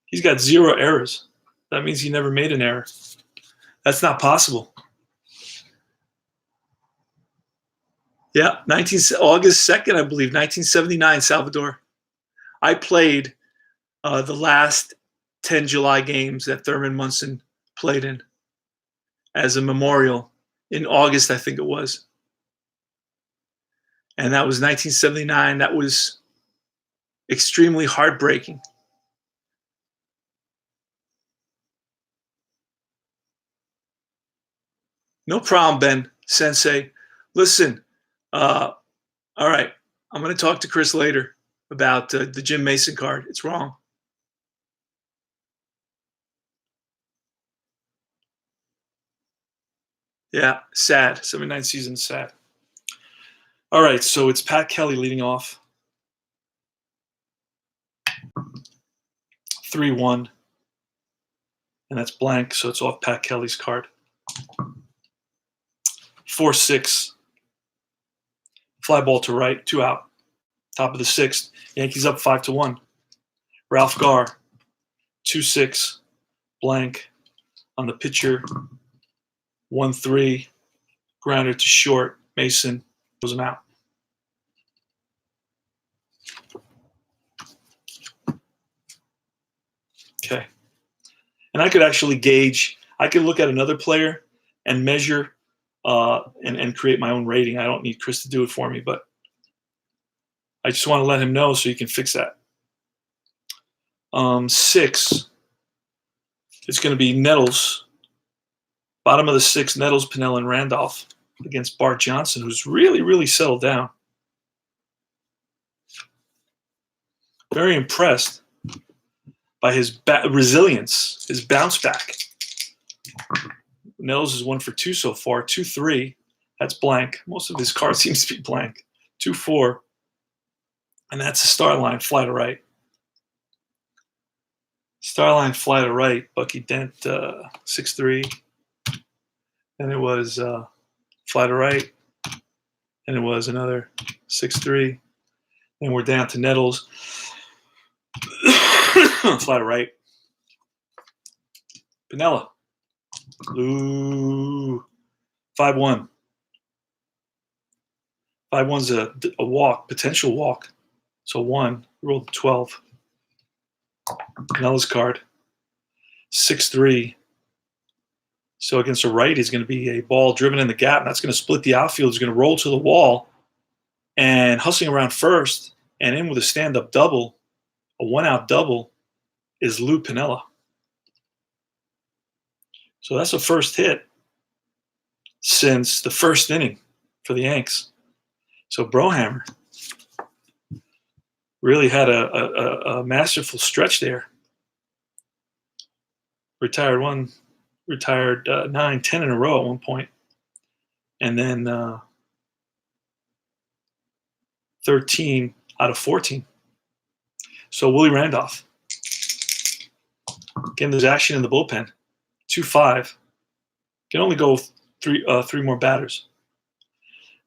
he's got 0 errors. That means he never made an error. That's not possible. Yeah, August 2nd, I believe, 1979, Salvador. I played the last 10 July games that Thurman Munson played in as a memorial in August, I think it was. And that was 1979. That was extremely heartbreaking. No problem, Ben Sensei. Listen, all right, I'm going to talk to Chris later about the Jim Mason card. It's wrong. Yeah, sad. 79 season, sad. All right, so it's Pat Kelly leading off. 3-1. And that's blank, so it's off Pat Kelly's card. 4-6. Fly ball to right, 2 out. Top of the 6th. Yankees up 5-1. Ralph Garr, 2-6. Blank on the pitcher. 1-3. Grounder to short. Mason goes him out. Okay. And I could actually gauge, I could look at another player and measure and create my own rating. I don't need Chris to do it for me, but I just want to let him know so he can fix that. 6, it's going to be Nettles. Bottom of the 6, Nettles, Piniella, and Randolph against Bart Johnson, who's really, really settled down. Very impressed by his resilience, his bounce back. Nettles is 1 for 2 so far. 2-3, that's blank. Most of his cards seems to be blank. 2-4, and that's a star line, fly to right. Star line, fly to right. Bucky Dent, 6-3. And it was fly to right. And it was another 6-3. And we're down to Nettles. Fly to right. Piniella. Ooh. 5-1. 5-1's a walk, potential walk. So 1, rolled 12. Piniella's card. 6-3. So against a right is going to be a ball driven in the gap, and that's going to split the outfield. It's going to roll to the wall and hustling around first and in with a stand-up double, a 1-out double, is Lou Piniella. So that's a first hit since the first inning for the Yanks. So Brohammer really had a masterful stretch there. Retired 9, 10 in a row at one point. And then 13 out of 14. So Willie Randolph. Again, there's action in the bullpen. 2-5. Can only go three more batters.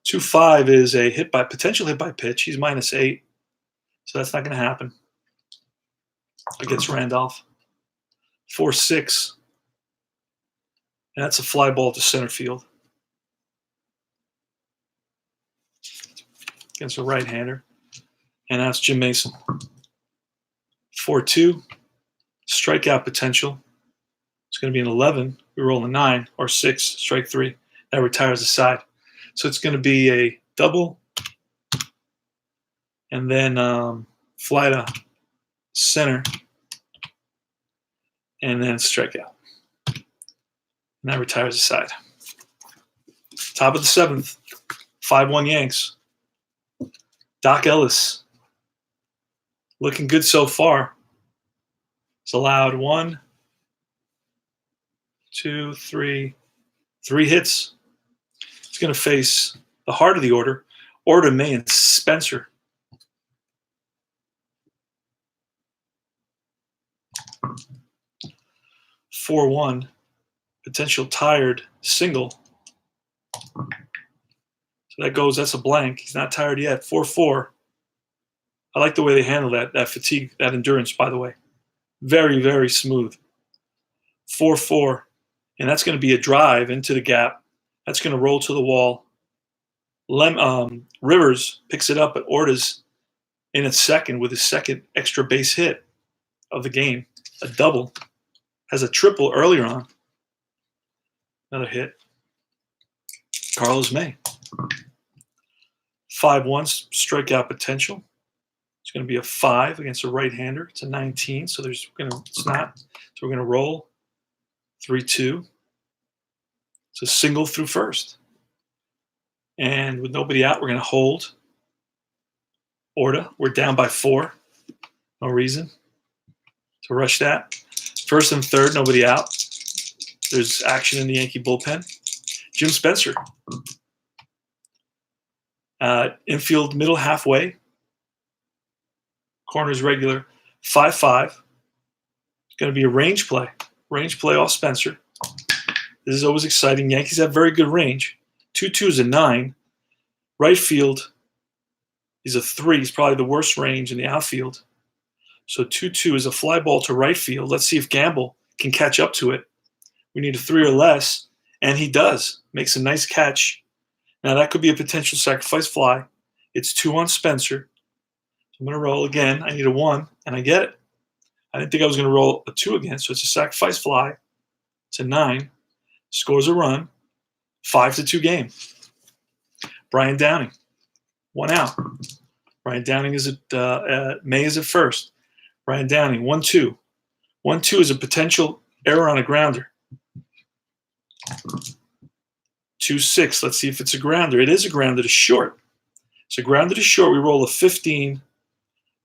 2-5 is a potential hit by pitch. He's -8. So that's not going to happen against Randolph. 4-6. And that's a fly ball to center field against a right-hander. And that's Jim Mason. 4-2. Strikeout potential. It's going to be an 11. We roll a 9 or 6, strike 3. That retires the side. So it's going to be a double and then fly to center and then strikeout. And that retires the side. Top of the 7th, 5-1 Yanks. Doc Ellis, looking good so far. He's allowed 1, 2, 3 hits. He's going to face the heart of the order, May and Spencer. (4-1), potential tired single. So that's a blank. He's not tired yet. 4-4. I like the way they handle that fatigue, that endurance, by the way. Very, very smooth. 4-4. And that's going to be a drive into the gap. That's going to roll to the wall. Rivers picks it up, but Orta's in its second with his second extra base hit of the game. A double. Has a triple earlier on. Another hit. Carlos May. 5-1 strikeout potential. It's going to be a 5 against a right-hander. It's a 19, so it's not. So we're going to roll 3-2. It's a single through first. And with nobody out, we're going to hold Orta. We're down by 4. No reason to rush that. First and third, nobody out. There's action in the Yankee bullpen. Jim Spencer. Infield middle halfway. Corners regular. 5-5. It's going to be a range play. Range play off Spencer. This is always exciting. Yankees have very good range. 2-2 is a 9. Right field is a 3. He's probably the worst range in the outfield. So 2-2 is a fly ball to right field. Let's see if Gamble can catch up to it. We need a 3 or less, and he does. Makes a nice catch. Now that could be a potential sacrifice fly. It's 2 on Spencer. I'm going to roll again. I need a 1, and I get it. I didn't think I was going to roll a 2 again, so it's a sacrifice fly. It's a 9. Scores a run. 5-2 game. Brian Downing. 1 out. Brian Downing is at May is at first. Brian Downing, 1-2. 1-2 is a potential error on a grounder. 2-6. Let's see if it's a grounder. It is a grounder to short. So grounder to short, we roll a 15.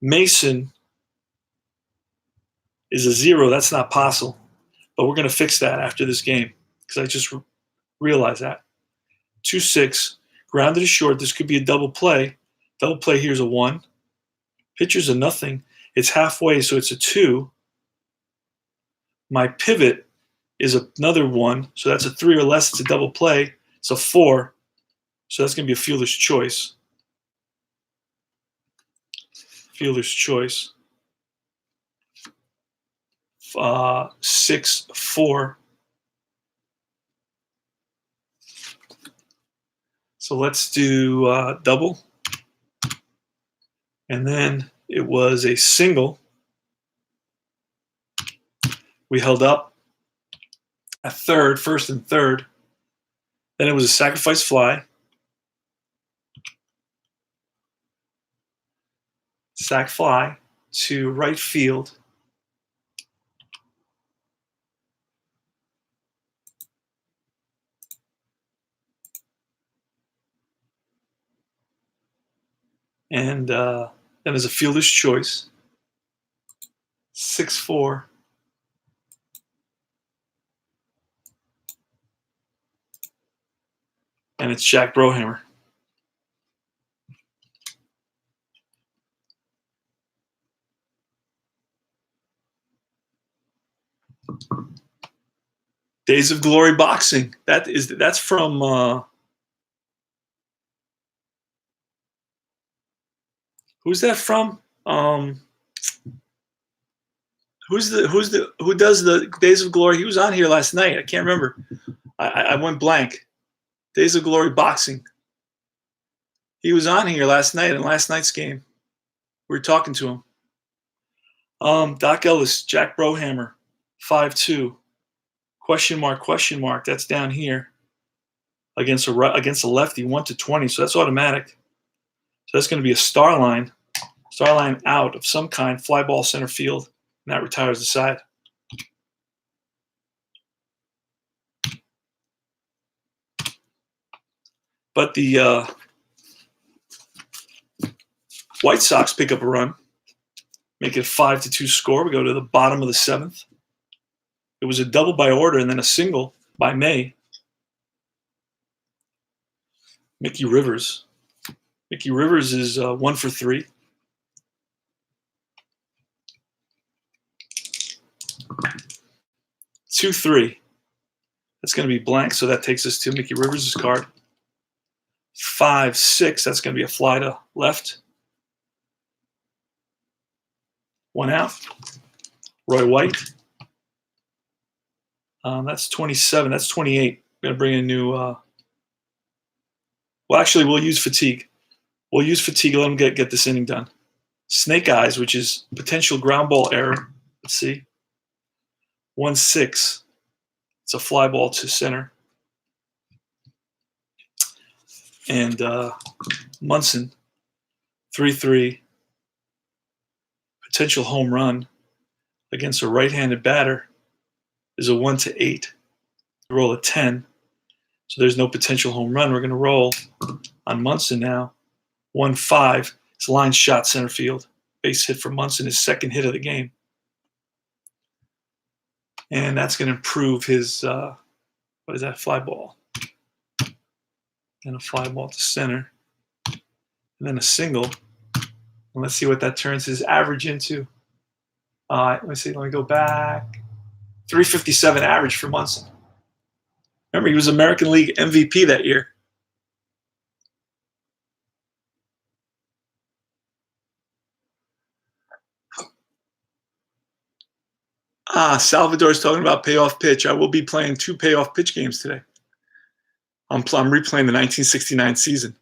Mason is a 0. That's not possible. But we're going to fix that after this game because I just realized that. 2-6. Grounded to short. This could be a double play. Double play here is a 1. Pitcher's a nothing. It's halfway, so it's a 2. My pivot is another 1, so that's a 3 or less. It's a double play. It's a 4, so that's going to be a fielder's choice. Fielder's choice. 6-4. So let's do double. And then it was a single. We held up a third, first and third. Then it was a sacrifice fly. Sac fly to right field. And then there's a fielder's choice. 6-4. And it's Jack Brohammer. Days of Glory Boxing. That's from who's that from? Who does the Days of Glory? He was on here last night. I can't remember. I went blank. Days of Glory Boxing. He was on here last night in last night's game. We were talking to him. Doc Ellis, Jack Brohammer, 5-2. Question mark. That's down here against a lefty, 1-20. So that's automatic. So that's going to be a star line out of some kind, fly ball center field, and that retires the side. But the White Sox pick up a run, make it a 5-2 score. We go to the bottom of the 7th. It was a double by Orta and then a single by May. Mickey Rivers. Mickey Rivers is 1 for 3. Two, 3. That's going to be blank, so that takes us to Mickey Rivers' card. 5-6. That's going to be a fly to left. One out. Roy White. That's 27. That's 28. We're going to bring in new. Well, actually, we'll use fatigue. We'll use fatigue. Let him get this inning done. Snake Eyes, which is potential ground ball error. Let's see. 1-6. It's a fly ball to center. And Munson, 3-3. Potential home run against a right-handed batter is a 1-8. Roll a 10. So there's no potential home run. We're going to roll on Munson now. 1-5. It's a line shot center field. Base hit for Munson, his second hit of the game. And that's going to improve his, what is that, fly ball. And a fly ball to center. And then a single. And let's see what that turns his average into. Let me go back. 357 average for Munson. Remember, he was American League MVP that year. Salvador's talking about payoff pitch. I will be playing 2 payoff pitch games today. I'm replaying the 1969 season.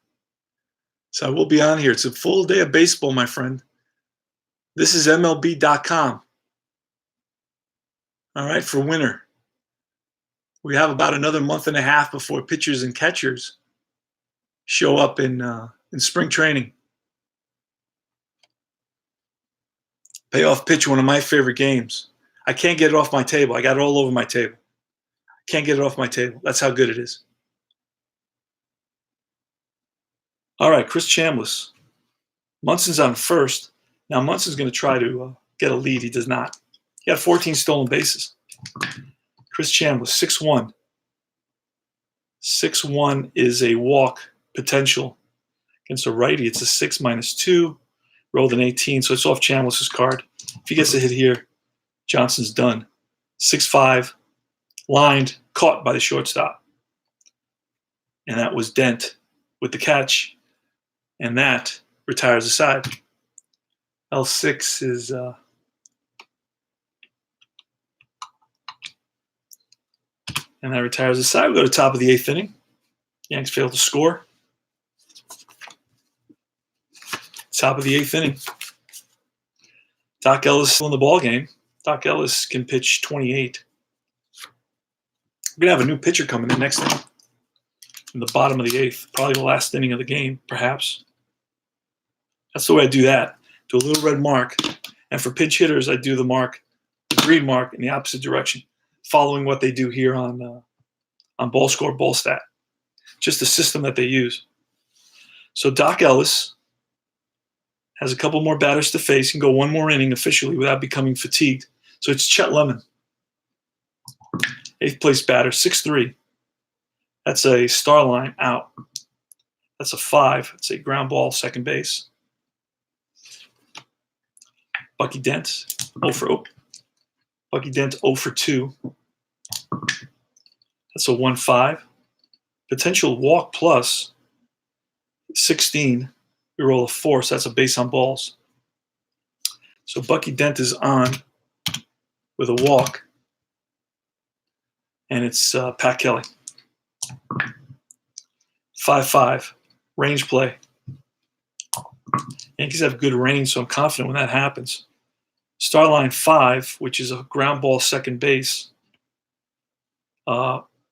So I will be on here. It's a full day of baseball, my friend. This is MLB.com. All right, for winter. We have about another month and a half before pitchers and catchers show up in spring training. Payoff pitch, one of my favorite games. I can't get it off my table. I got it all over my table. Can't get it off my table. That's how good it is. All right, Chris Chambliss. Munson's on first. Now Munson's going to try to get a lead. He does not. He got 14 stolen bases. Chris Chambliss, 6-1. 6-1 is a walk potential against a righty. It's a 6 -2. Rolled an 18, so it's off Chambliss's card. If he gets a hit here, Johnson's done. 6-5, lined, caught by the shortstop. And that was Dent with the catch. And that retires the side. L6 is and that retires the side. We go to top of the 8th inning. Yanks fail to score. Top of the 8th inning. Doc Ellis still in the ball game. Doc Ellis can pitch 28. We're going to have a new pitcher coming in next inning. In the bottom of the 8th. Probably the last inning of the game, perhaps. That's the way I do that. Do a little red mark. And for pinch hitters, I do the green mark in the opposite direction, following what they do here on Ball Score, Ball Stat. Just the system that they use. So Doc Ellis has a couple more batters to face. He can go one more inning officially without becoming fatigued. So it's Chet Lemon. 8th place batter, 6'3". That's a star line out. That's a 5. It's a ground ball, second base. Bucky Dent, 0 for 2. That's a 1-5. Potential walk plus 16. We roll a 4, so that's a base on balls. So Bucky Dent is on with a walk. And it's Pat Kelly. 5-5. Range play. Yankees have good range, so I'm confident when that happens. Star line 5, which is a ground ball second base.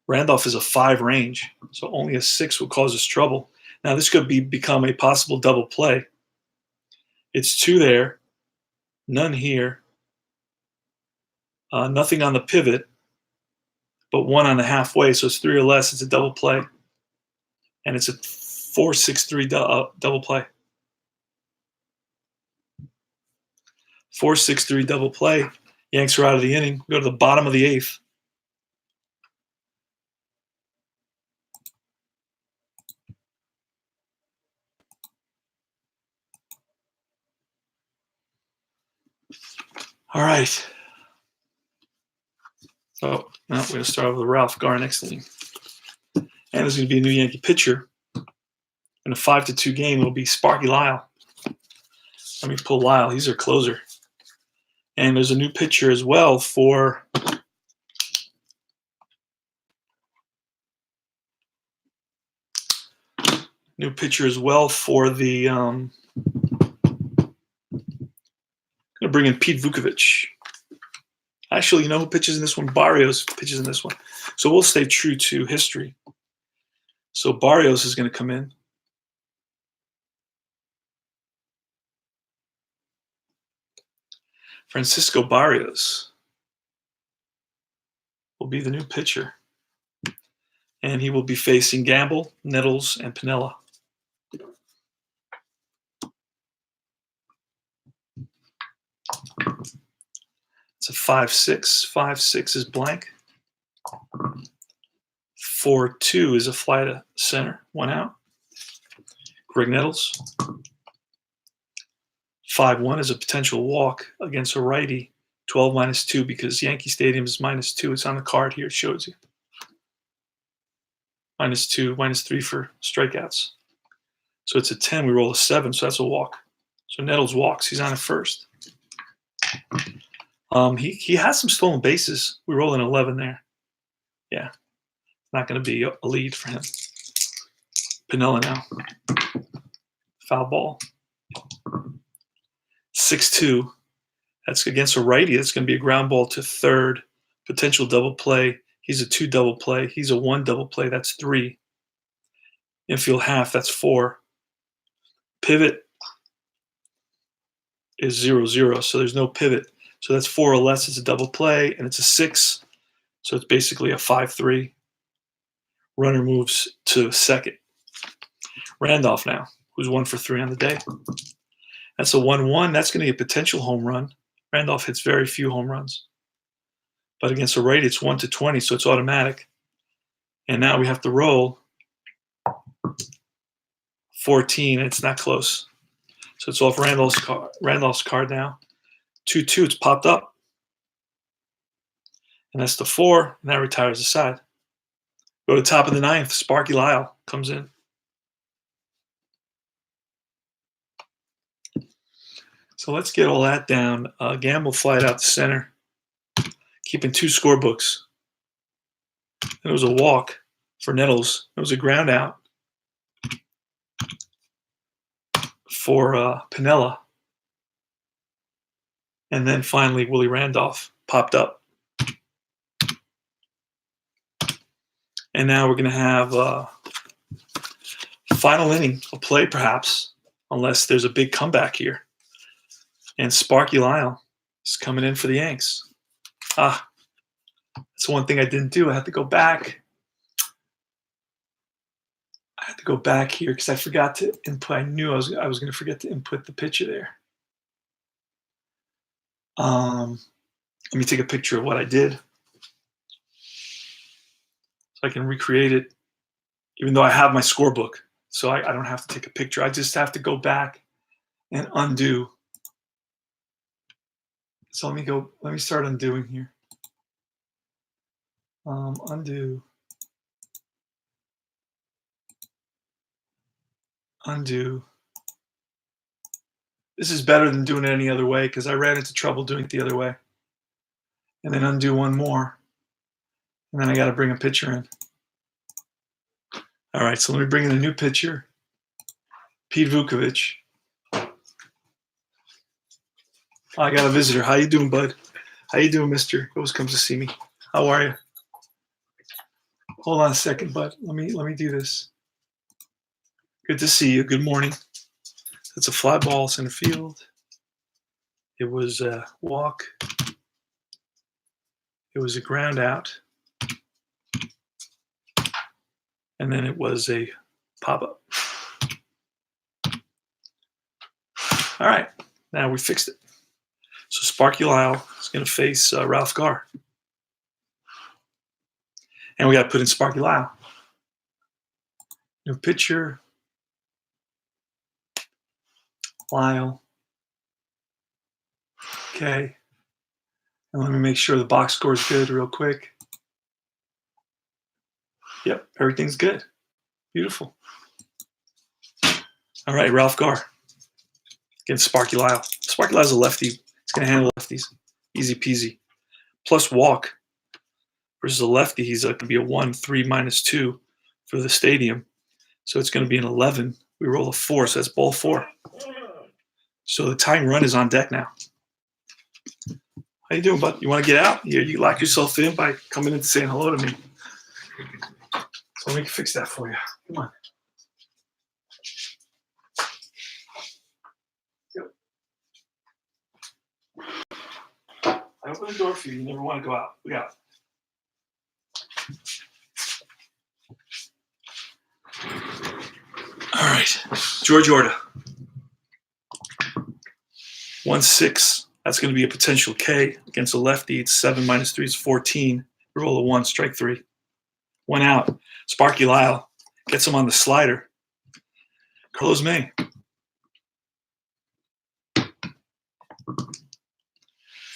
Randolph is a 5 range, so only a 6 will cause us trouble. Now this could become a possible double play. It's 2 there, none here, nothing on the pivot, but 1 on the halfway, so it's 3 or less. It's a double play, and it's a 4-6-3 double play. 4-6-3 double play. Yanks are out of the inning. We go to the bottom of the 8th. All right. Oh, now we're going to start with Ralph Garr next inning. And there's going to be a new Yankee pitcher. In a 5-2 game, it'll be Sparky Lyle. Let me pull Lyle. He's our closer. And there's a new pitcher as well for the going to bring in Pete Vukovich. Actually, you know who pitches in this one? Barrios pitches in this one. So we'll stay true to history. So Barrios is going to come in. Francisco Barrios will be the new pitcher. And he will be facing Gamble, Nettles, and Piniella. It's a 5-6. 5-6 is blank. 4-2 is a fly to center, 1 out. Greg Nettles. 5-1 is a potential walk against a righty. 12 -2 because Yankee Stadium is -2. It's on the card here. It shows you. -2, -3 for strikeouts. So it's a 10. We roll a 7, so that's a walk. So Nettles walks. He's on at first. He has some stolen bases. We roll an 11 there. Yeah, not going to be a lead for him. Piniella now. Foul ball. 6-2. That's against a righty. That's going to be a ground ball to third. Potential double play. He's a 2 double play. He's a 1 double play. That's 3. Infield half. That's 4. Pivot is 0-0. So there's no pivot. So that's 4 or less. It's a double play, and it's a 6. So it's basically a 5-3. Runner moves to second. Randolph now, who's 1 for 3 on the day. That's a 1-1. That's going to be a potential home run. Randolph hits very few home runs. But against a righty, it's 1-20, so it's automatic. And now we have to roll 14, and it's not close. So it's off Randolph's card now. 2-2, it's popped up. And that's the 4, and that retires the side. Go to the top of the 9th. Sparky Lyle comes in. So let's get all that down. Gamble flied out to center, keeping 2 scorebooks. And it was a walk for Nettles. It was a ground out for Piniella. And then finally, Willie Randolph popped up. And now we're going to have final inning of play, perhaps, unless there's a big comeback here. And Sparky Lyle is coming in for the Yanks. That's one thing I didn't do. I had to go back. Here because I forgot to input. I knew I was going to forget to input the picture there. Let me take a picture of what I did so I can recreate it, even though I have my scorebook. So I don't have to take a picture. I just have to go back and undo. So let me start undoing here. Undo. This is better than doing it any other way because I ran into trouble doing it the other way. And then undo one more. And then I got to bring a picture in. All right, so let me bring in a new picture. Pete Vukovich. I got a visitor. How you doing, bud? How you doing, mister? Always comes to see me. How are you? Hold on a second, bud. Let me do this. Good to see you. Good morning. That's a fly ball center field. It was a walk. It was a ground out. And then it was a pop-up. All right. Now we fixed it. So Sparky Lyle is going to face Ralph Garr. And we got to put in Sparky Lyle. New pitcher. Lyle. Okay. And let me make sure the box score is good real quick. Yep, everything's good. Beautiful. All right, Ralph Garr against Sparky Lyle. Sparky Lyle's a lefty. He's going to handle lefties. Easy peasy. Plus walk versus a lefty. He's going to be a 1, 3, -2 for the stadium. So it's going to be an 11. We roll a 4, so that's ball 4. So the tying run is on deck now. How you doing, bud? You want to get out? You lock yourself in by coming in and saying hello to me. So let me fix that for you. Come on. I open the door for you. You never want to go out. Look out. All right. George Orta. 1-6. That's going to be a potential K against a lefty. It's 7 -3 is 14. Roll a 1, strike 3. 1 out. Sparky Lyle gets him on the slider. Carlos May.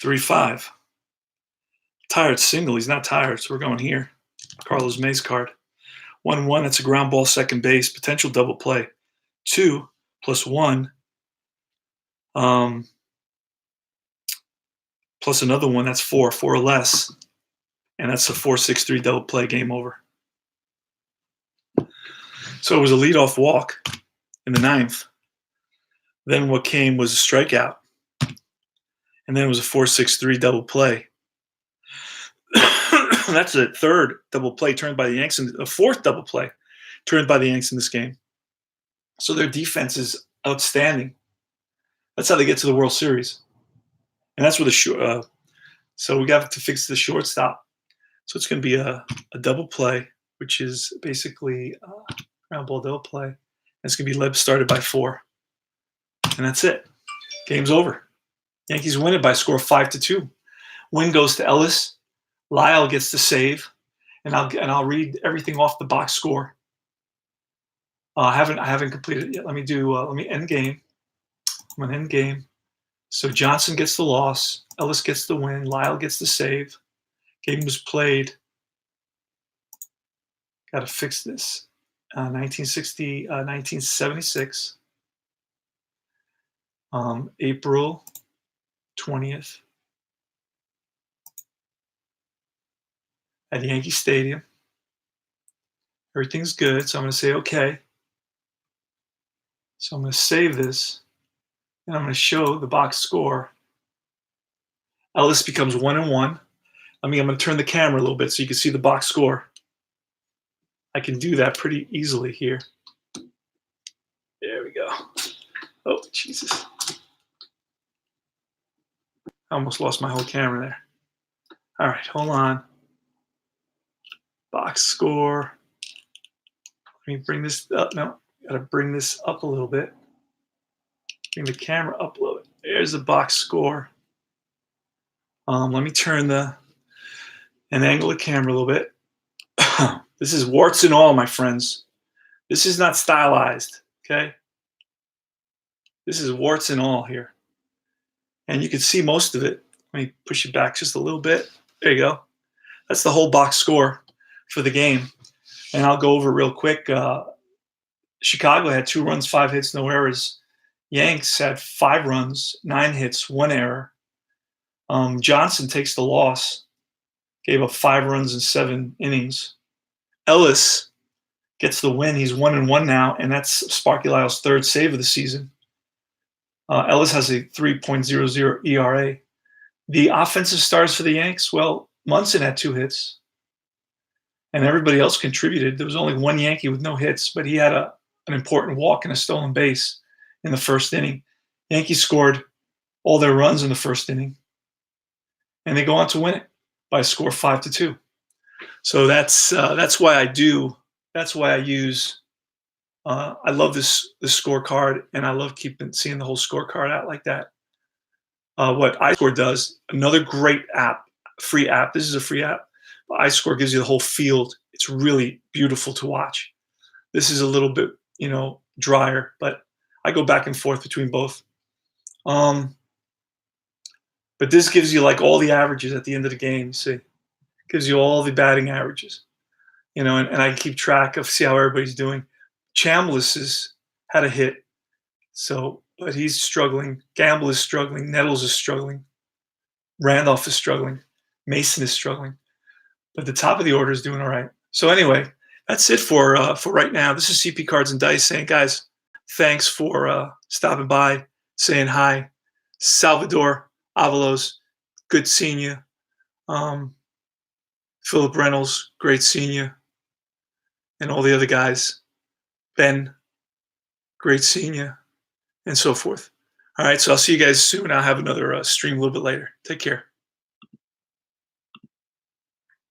3-5. Tired single. He's not tired, so we're going here. Carlos May's card. 1-1. That's a ground ball, second base. Potential double play. 2 + 1. Plus another one, that's 4 or less. And that's a 4-6-3 double play, game over. So it was a leadoff walk in the 9th. Then what came was a strikeout. And then it was a 4-6-3 double play. That's a third double play turned by the Yanks, and a fourth double play turned by the Yanks in this game. So their defense is outstanding. That's how they get to the World Series. And that's where so we got to fix the shortstop. So it's going to be a double play, which is basically a ground ball double play. And it's going to be started by 4. And that's it. Game's over. Yankees win it by a score of 5-2. Win goes to Ellis. Lyle gets the save. And I'll read everything off the box score. I haven't completed it yet. Let me end game. I'm going to end game. So Johnson gets the loss. Ellis gets the win. Lyle gets the save. Game was played. Got to fix this. 1976. April 20th. At Yankee Stadium. Everything's good. So I'm going to say okay. So I'm going to save this. And I'm going to show the box score. Ellis becomes 1-1. I'm going to turn the camera a little bit so you can see the box score. I can do that pretty easily here. There we go. Oh, Jesus. I almost lost my whole camera there. All right, hold on. Box score. Let me bring this up. No, got to bring this up a little bit. Bring the camera up a little bit. There's the box score. Let me turn and angle the camera a little bit. This is warts and all, my friends. This is not stylized, okay? This is warts and all here. And you can see most of it. Let me push it back just a little bit. There you go. That's the whole box score for the game. And I'll go over it real quick. Chicago had 2 runs, 5 hits, no errors. Yanks had 5 runs, 9 hits, 1 error. Johnson takes the loss. Gave up 5 runs in 7 innings. Ellis gets the win. He's 1-1 now, and that's Sparky Lyle's 3rd save of the season. Ellis has a 3.00 ERA. The offensive stars for the Yanks, well, Munson had 2 hits, and everybody else contributed. There was only 1 Yankee with no hits, but he had an important walk and a stolen base in the 1st inning. Yankees scored all their runs in the 1st inning, and they go on to win it by a score of 5-2. So that's why I do. That's why I use. I love this scorecard, and I love seeing the whole scorecard out like that. What iScore does, another great app, free app. This is a free app. iScore gives you the whole field. It's really beautiful to watch. This is a little bit, drier, but I go back and forth between both. But this gives you like all the averages at the end of the game. You see, gives you all the batting averages, and I keep track of see how everybody's doing. Chambliss has had a hit, but he's struggling. Gamble is struggling. Nettles is struggling. Randolph is struggling. Mason is struggling. But the top of the order is doing all right. So anyway, that's it for right now. This is CP Cards and Dice saying, guys, thanks for stopping by, saying hi. Salvador Avalos, good seeing you. Philip Reynolds, great seeing you. And all the other guys. Ben, great seeing you. And so forth. All right, so I'll see you guys soon. I'll have another stream a little bit later. Take care.